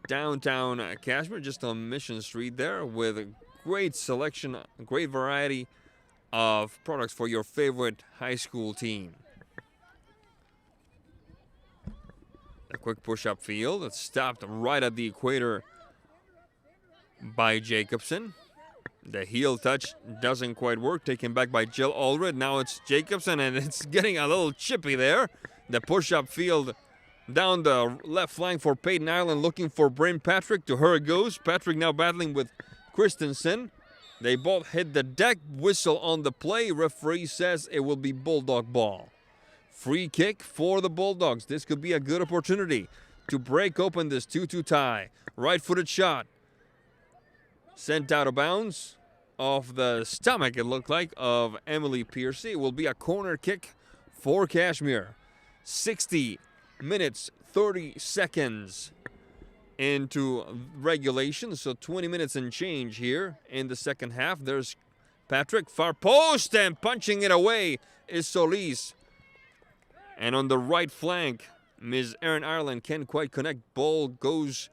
downtown Cashmere, just on Mission Street there, with a great selection, a great variety of products for your favorite high school team. A quick push-up field. It's stopped right at the equator by Jacobson. The heel touch doesn't quite work. Taken back by Jill Allred. Now it's Jacobson, and it's getting a little chippy there. The push-up field down the left flank for Peyton Ireland, looking for Bryn Patrick. To her it goes. Patrick now battling with Christensen. They both hit the deck. Whistle on the play. Referee says it will be Bulldog ball. Free kick for the Bulldogs. This could be a good opportunity to break open this 2-2 tie. Right-footed shot. Sent out of bounds. Off the stomach, it looked like, of Emily Piercy. It will be a corner kick for Cashmere. 60 minutes, 30 seconds into regulation. So 20 minutes and change here in the second half. There's Patrick, far post, and punching it away is Solis. And on the right flank, Ms. Erin Ireland can't quite connect. Ball goes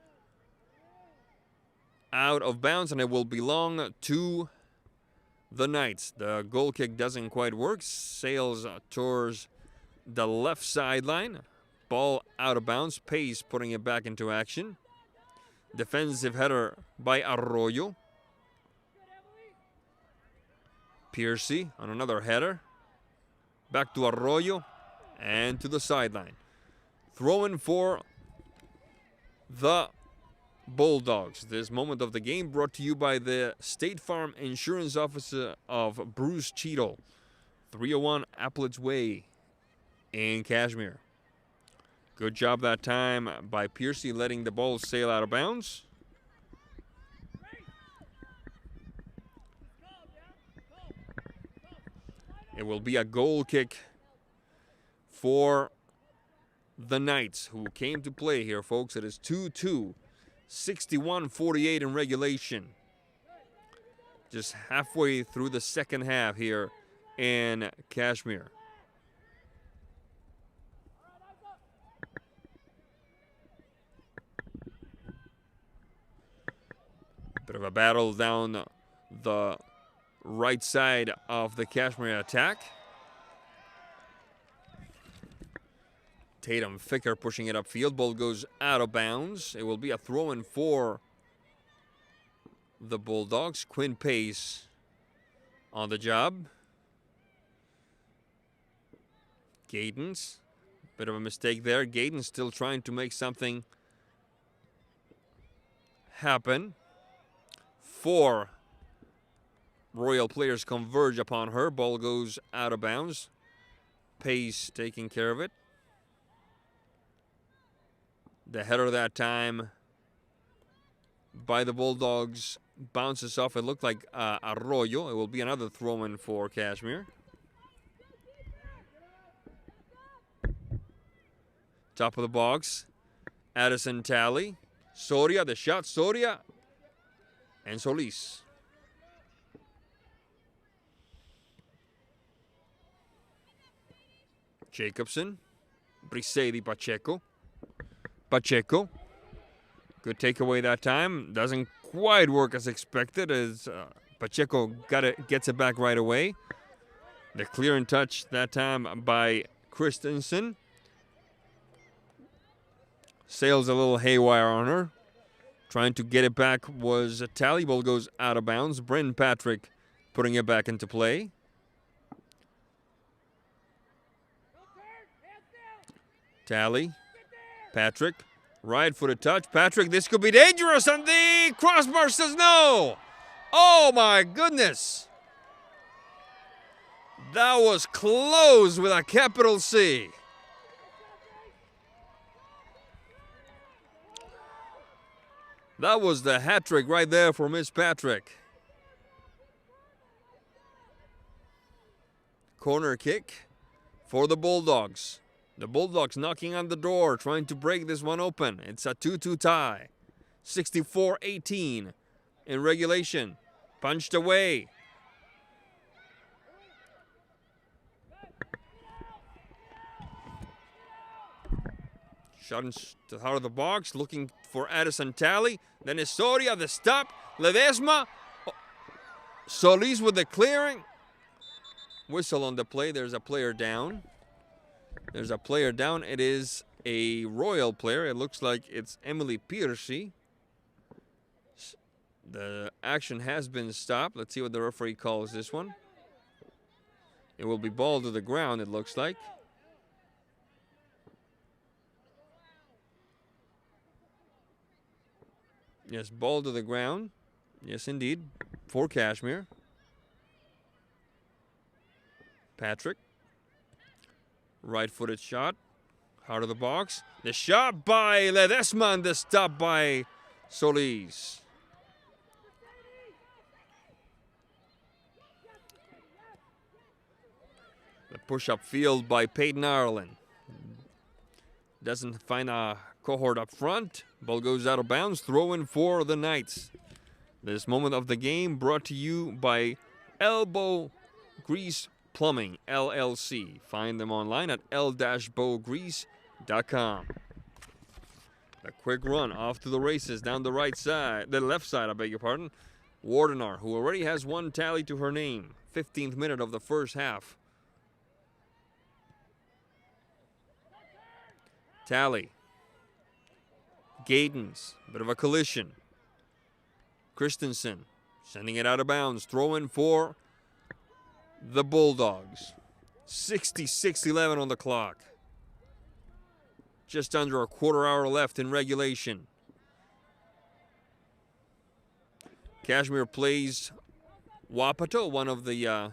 out of bounds, and it will belong to the Knights. The goal kick doesn't quite work. Sails towards the left sideline. Ball out of bounds. Pace putting it back into action. Defensive header by Arroyo. Piercy on another header. Back to Arroyo and to the sideline. Throw-in for the Bulldogs. This moment of the game brought to you by the State Farm Insurance Officer of Bruce Cheadle, 301 Applets Way in Cashmere. Good job that time by Piercy, letting the ball sail out of bounds. It will be a goal kick for the Knights, who came to play here, folks. It is 2-2. 61-48 in regulation. Just halfway through the second half here in Cashmere. Bit of a battle down the right side of the Cashmere attack. Tatum Ficker pushing it upfield. Ball goes out of bounds. It will be a throw-in for the Bulldogs. Quinn Pace on the job. Gaydens. Bit of a mistake there. Gaydens still trying to make something happen. 4 Royal players converge upon her. Ball goes out of bounds. Pace taking care of it. The header that time by the Bulldogs bounces off. It looked like Arroyo. It will be another throw-in for Cashmere. Top of the box. Addison Talley. Soria, the shot. Soria. And Solis. Jacobson. Brisedi Pacheco. Pacheco. Good takeaway that time. Doesn't quite work as expected, as Pacheco gets it back right away. The clear and touch that time by Christensen. Sails a little haywire on her. Trying to get it back was Talley. Ball goes out of bounds. Bryn Patrick putting it back into play. Talley. Patrick. Right-footed touch. Patrick, this could be dangerous. And the crossbar says no. Oh, my goodness. That was close with a capital C. That was the hat trick right there for Miss Patrick. Corner kick for the Bulldogs. The Bulldogs knocking on the door, trying to break this one open. It's a 2-2 tie. 64-18 in regulation. Punched away. Shot into the heart of the box, looking for Addison Talley. Then is Soria, the stop. Ledesma. Oh. Solis with the clearing. Whistle on the play. There's a player down. There's a player down. It is a Royal player. It looks like it's Emily Piercy. The action has been stopped. Let's see what the referee calls this one. It will be ball to the ground, it looks like. Yes, ball to the ground. Yes, indeed. For Cashmere. Patrick. Right-footed shot. Heart of the box. The shot by Ledesma. The stop by Solis. The push-up field by Peyton Ireland. Doesn't find a cohort up front. Ball goes out of bounds. Throw in for the Knights. This moment of the game brought to you by Elbow Grease Plumbing, LLC. Find them online at l-bowgrease.com. A quick run off to the races down the right side, the left side, I beg your pardon. Wardenar, who already has one tally to her name. 15th minute of the first half. Tally. Gaydens, bit of a collision. Christensen sending it out of bounds. Throw in for the Bulldogs. 66-11 on the clock. Just under a quarter hour left in regulation. Cashmere plays Wapato, one of the,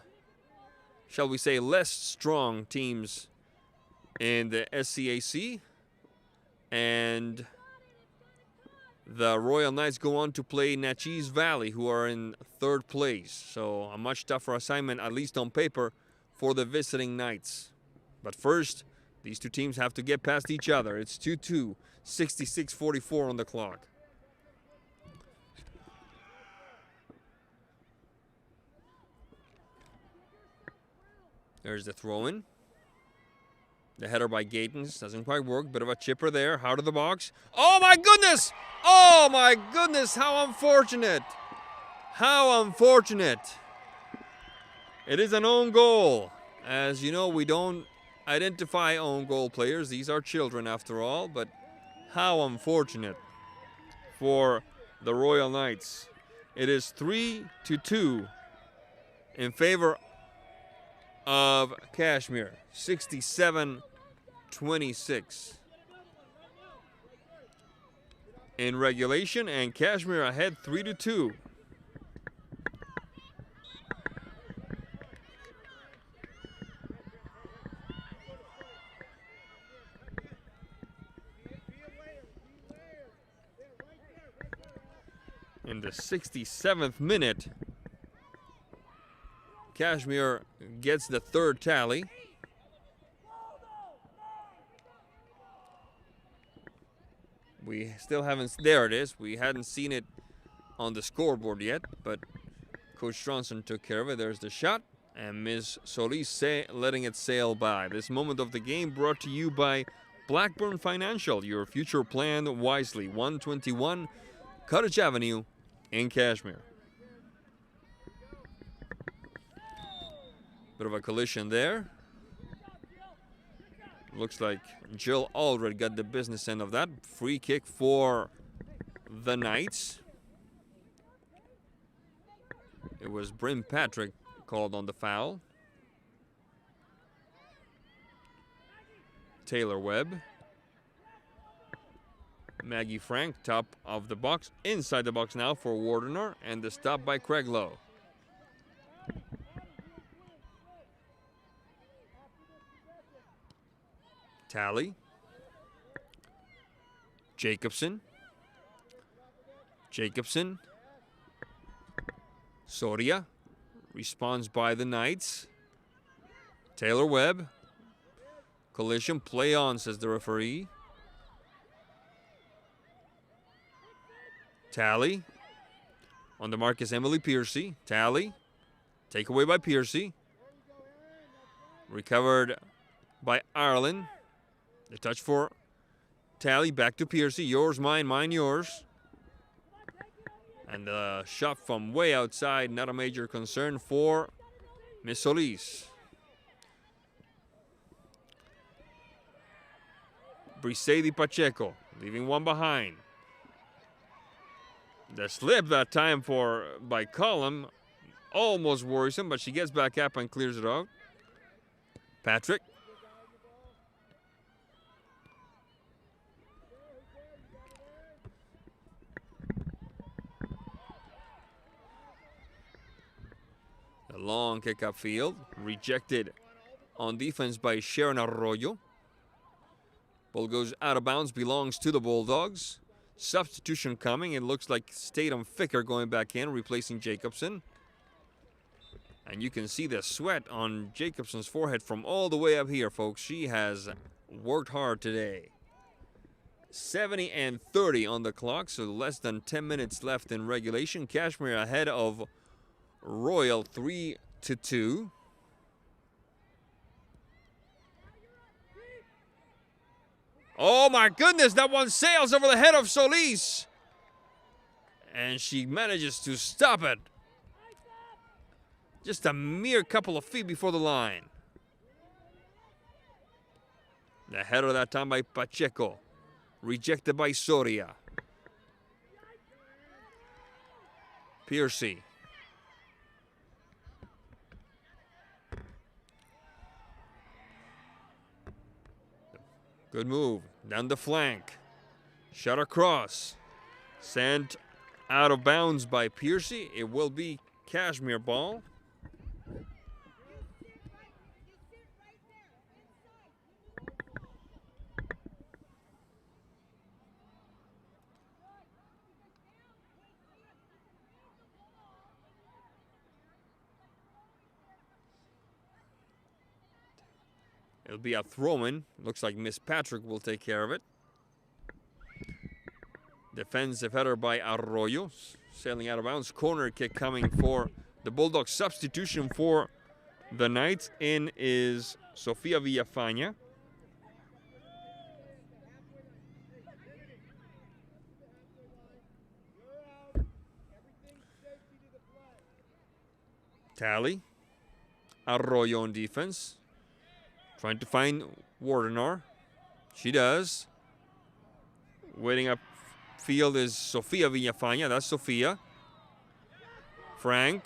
shall we say, less strong teams in the SCAC. And the Royal Knights go on to play Natchez Valley, who are in third place. So a much tougher assignment, at least on paper, for the visiting Knights. But first, these two teams have to get past each other. It's 2-2, 66-44 on the clock. There's the throw-in. The header by Gatens doesn't quite work. Bit of a chipper there. Out of the box. Oh, my goodness! Oh, my goodness! How unfortunate! How unfortunate! It is an own goal. As you know, we don't identify own goal players. These are children, after all. But how unfortunate for the Royal Knights. It is 3-2 in favor of Cashmere. 67-26 in regulation, and Cashmere ahead 3-2. In the 67th minute, Cashmere gets the third tally. We still haven't, there it is. We hadn't seen it on the scoreboard yet, but Coach Stronson took care of it. There's the shot, and Ms. Solis letting it sail by. This moment of the game brought to you by Blackburn Financial, your future plan wisely. 121 Cottage Avenue in Cashmere. Bit of a collision there. Looks like Jill Aldred got the business end of that. Free kick for the Knights. It was Bryn Patrick called on the foul. Taylor Webb. Maggie Frank, top of the box. Inside the box now for Wardener. And the stop by Craig Lowe. Tally. Jacobson. Soria. Responds by the Knights. Taylor Webb. Collision. Play on, says the referee. Tally. On the mark is Emily Piercy. Tally. Takeaway by Piercy. Recovered by Ireland. The touch for Tally. Back to Piercy. Yours, mine, mine, yours. And the shot from way outside. Not a major concern for Miss Solis. Brisedi Pacheco leaving one behind. The slip that time by Column, almost worrisome, but she gets back up and clears it out. Patrick. A long kick upfield, rejected on defense by Sharon Arroyo. Ball goes out of bounds, belongs to the Bulldogs. Substitution coming. It looks like Statham Ficker going back in, replacing Jacobson. And you can see the sweat on Jacobson's forehead from all the way up here, folks. She has worked hard today. 70-30 on the clock, so less than 10 minutes left in regulation. Cashmere ahead of Royal 3-2. Oh my goodness, that one sails over the head of Solis. And she manages to stop it. Just a mere couple of feet before the line. The header that time by Pacheco. Rejected by Soria. Piercy. Good move. Down the flank. Shot across. Sent out of bounds by Piercy. It will be Cashmere ball. It'll be a throw-in. Looks like Miss Patrick will take care of it. Defensive header by Arroyo. Sailing out of bounds. Corner kick coming for the Bulldogs. Substitution for the Knights in is Sofia Villafaña. Tally. Arroyo on defense. Trying to find Wardenar. She does. Waiting up field is Sofia Villafaña. That's Sofia. Frank.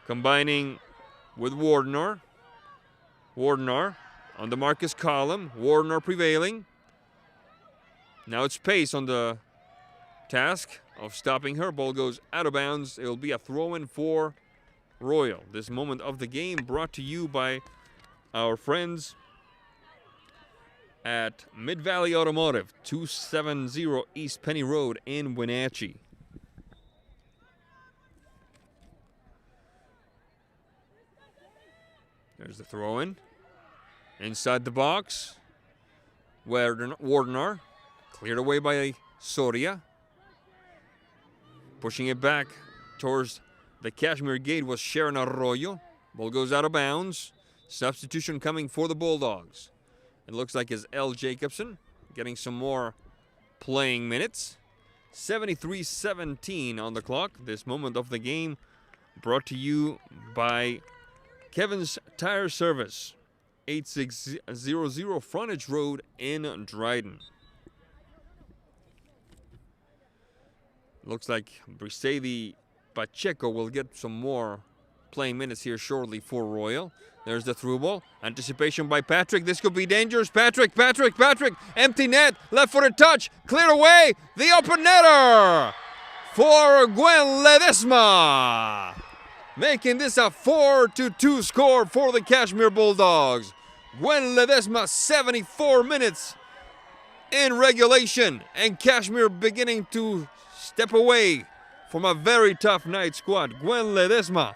Combining with Wardenar. Wardenar on the Marcus column. Wardenar prevailing. Now it's Pace on the task of stopping her. Ball goes out of bounds. It will be a throw-in for Royal. This moment of the game brought to you by our friends at Mid-Valley Automotive, 270 East Penny Road in Wenatchee. There's the throw-in. Inside the box, Wardenar, cleared away by Soria. Pushing it back towards the Cashmere gate was Sharon Arroyo. Ball goes out of bounds. Substitution coming for the Bulldogs. It looks like it's L. Jacobson getting some more playing minutes. 73-17 on the clock. This moment of the game brought to you by Kevin's Tire Service. 8600 Frontage Road in Dryden. Looks like Brisady Pacheco will get some more playing minutes here shortly for Royal. There's the through ball. Anticipation by Patrick. This could be dangerous. Patrick. Empty net. Left-footed touch. Cleared away. The open netter for Gwen Ledesma. Making this a 4-2 score for the Cashmere Bulldogs. Gwen Ledesma, 74 minutes in regulation. And Cashmere beginning to step away from a very tough night squad. Gwen Ledesma.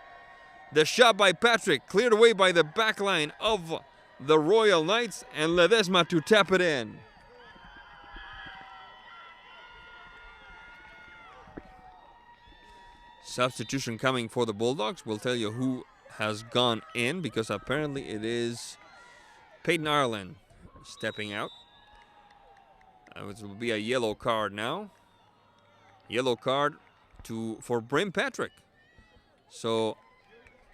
The shot by Patrick, cleared away by the back line of the Royal Knights, and Ledesma to tap it in. Substitution coming for the Bulldogs. We'll tell you who has gone in, because apparently it is Peyton Ireland stepping out. It will be a yellow card now. Yellow card for Bryn Patrick. So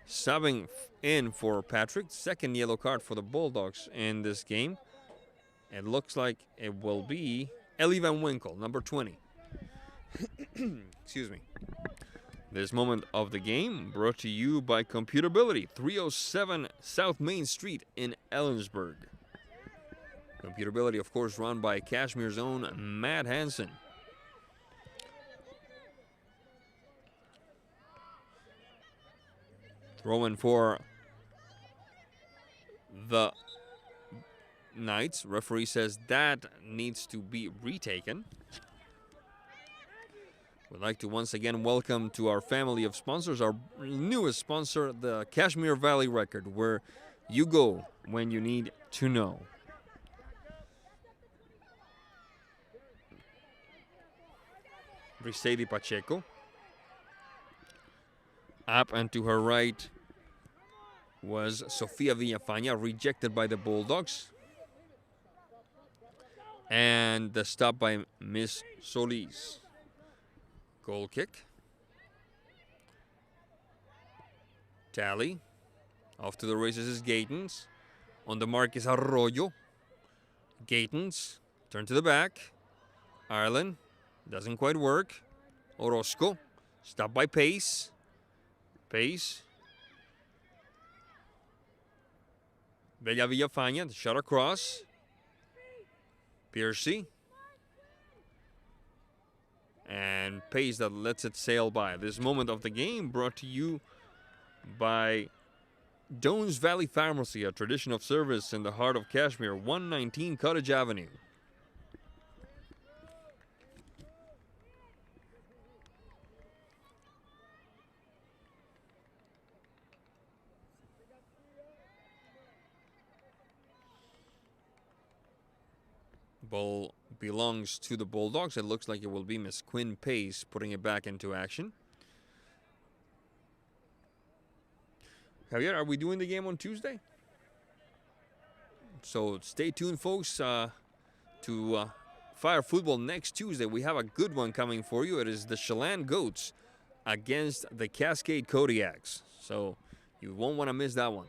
subbing in for Patrick, second yellow card for the Bulldogs in this game. It looks like it will be Ellie Van Winkle, number 20. Excuse me. This moment of the game brought to you by Computerability, 307 South Main Street in Ellensburg. Computerability, of course, run by Cashmere's own Matt Hansen. Throwing for the Knights. Referee says that needs to be retaken. We'd like to once again welcome to our family of sponsors, our newest sponsor, the Cashmere Valley Record, where you go when you need to know. Brisady Pacheco. Up and to her right was Sofia Villafaña, rejected by the Bulldogs. And the stop by Miss Solis. Goal kick. Tally. Off to the races is Gatens. On the mark is Arroyo. Gatens. Turn to the back. Ireland. Doesn't quite work. Orozco. Stop by Pace. Pace. Bella Villafaña. Shot across. Piercy. And Pace that lets it sail by. This moment of the game brought to you by Doan's Valley Pharmacy, a tradition of service in the heart of Cashmere, 119 Cottage Avenue. Ball belongs to the Bulldogs. It looks like it will be Miss Quinn Pace putting it back into action. Javier, are we doing the game on Tuesday? So stay tuned, folks, to Fire Football next Tuesday. We have a good one coming for you. It is the Chelan Goats against the Cascade Kodiaks. So you won't want to miss that one.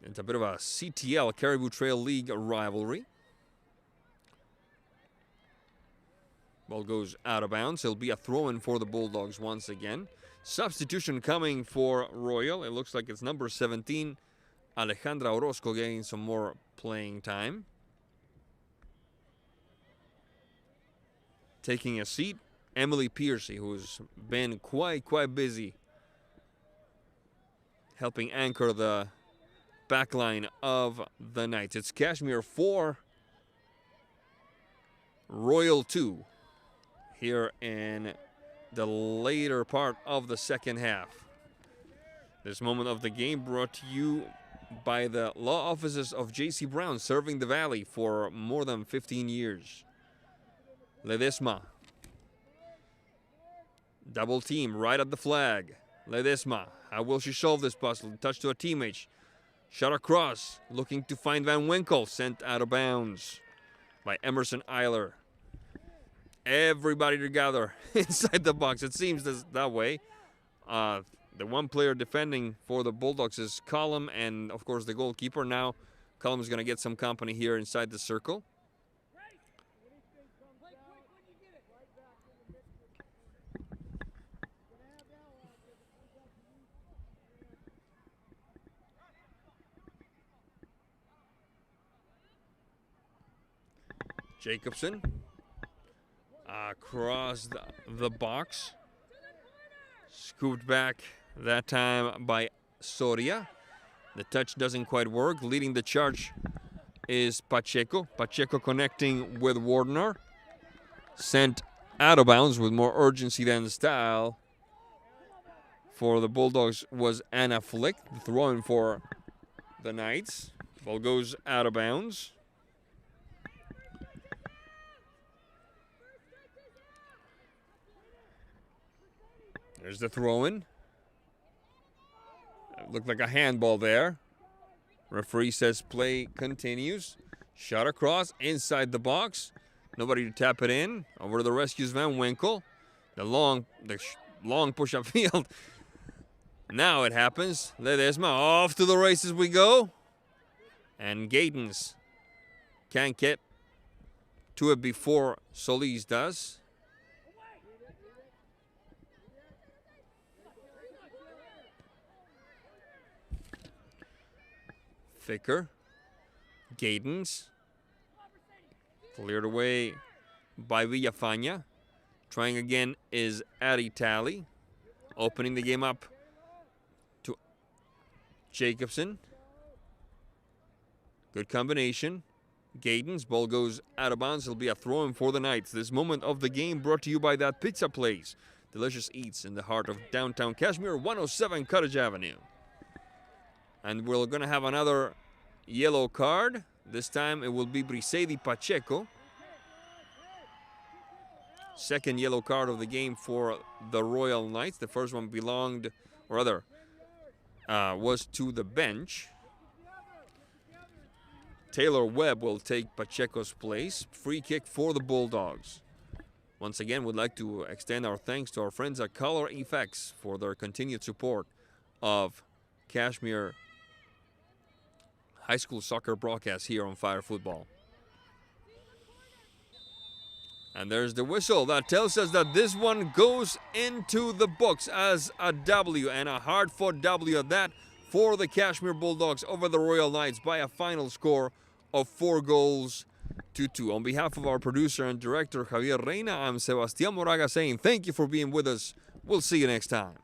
It's a bit of a CTL, Caribou Trail League rivalry. Ball goes out of bounds. It'll be a throw-in for the Bulldogs once again. Substitution coming for Royal. It looks like it's number 17, Alejandra Orozco, getting some more playing time. Taking a seat, Emily Piercy, who's been quite busy helping anchor the backline of the Knights. It's Cashmere 4, Royal 2 here in the later part of the second half. This moment of the game brought to you by the law offices of J.C. Brown, serving the Valley for more than 15 years. Ledesma. Double team right at the flag. Ledesma. How will she solve this puzzle? Touch to a teammate. Shot across, looking to find Van Winkle, sent out of bounds by Emerson Eiler. Everybody together inside the box. It seems that way. The one player defending for the Bulldogs is Cullum, and of course the goalkeeper. Now Cullum is going to get some company here inside the circle. Jacobson across the box. Scooped back that time by Soria. The touch doesn't quite work. Leading the charge is Pacheco. Pacheco connecting with Wardner. Sent out of bounds with more urgency than style. For the Bulldogs was Anna Flick. The throw-in for the Knights. Ball goes out of bounds. There's the throw-in. Looked like a handball there. Referee says play continues. Shot across inside the box. Nobody to tap it in. Over to the rescues Van Winkle. The long push-up field. Now it happens. Ledesma off to the races we go. And Gatens can't get to it before Solis does. Ficker. Gaydens. Cleared away by Villafaña. Trying again is Adi Talley. Opening the game up to Jacobson. Good combination. Gaydens, ball goes out of bounds. It'll be a throw-in for the Knights. This moment of the game brought to you by that pizza place. Delicious eats in the heart of downtown Cashmere, 107 Cottage Avenue. And we're going to have another yellow card. This time it will be Brisady Pacheco. Second yellow card of the game for the Royal Knights. The first one belonged, or rather, was to the bench. Taylor Webb will take Pacheco's place. Free kick for the Bulldogs. Once again, we'd like to extend our thanks to our friends at Color Effects for their continued support of Cashmere High School Soccer broadcast here on Fire Football. And there's the whistle that tells us that this one goes into the books as a W, and a hard-fought W at that for the Cashmere Bulldogs over the Royal Knights by a final score of 4-2. On behalf of our producer and director, Javier Reina, I'm Sebastián Moraga saying thank you for being with us. We'll see you next time.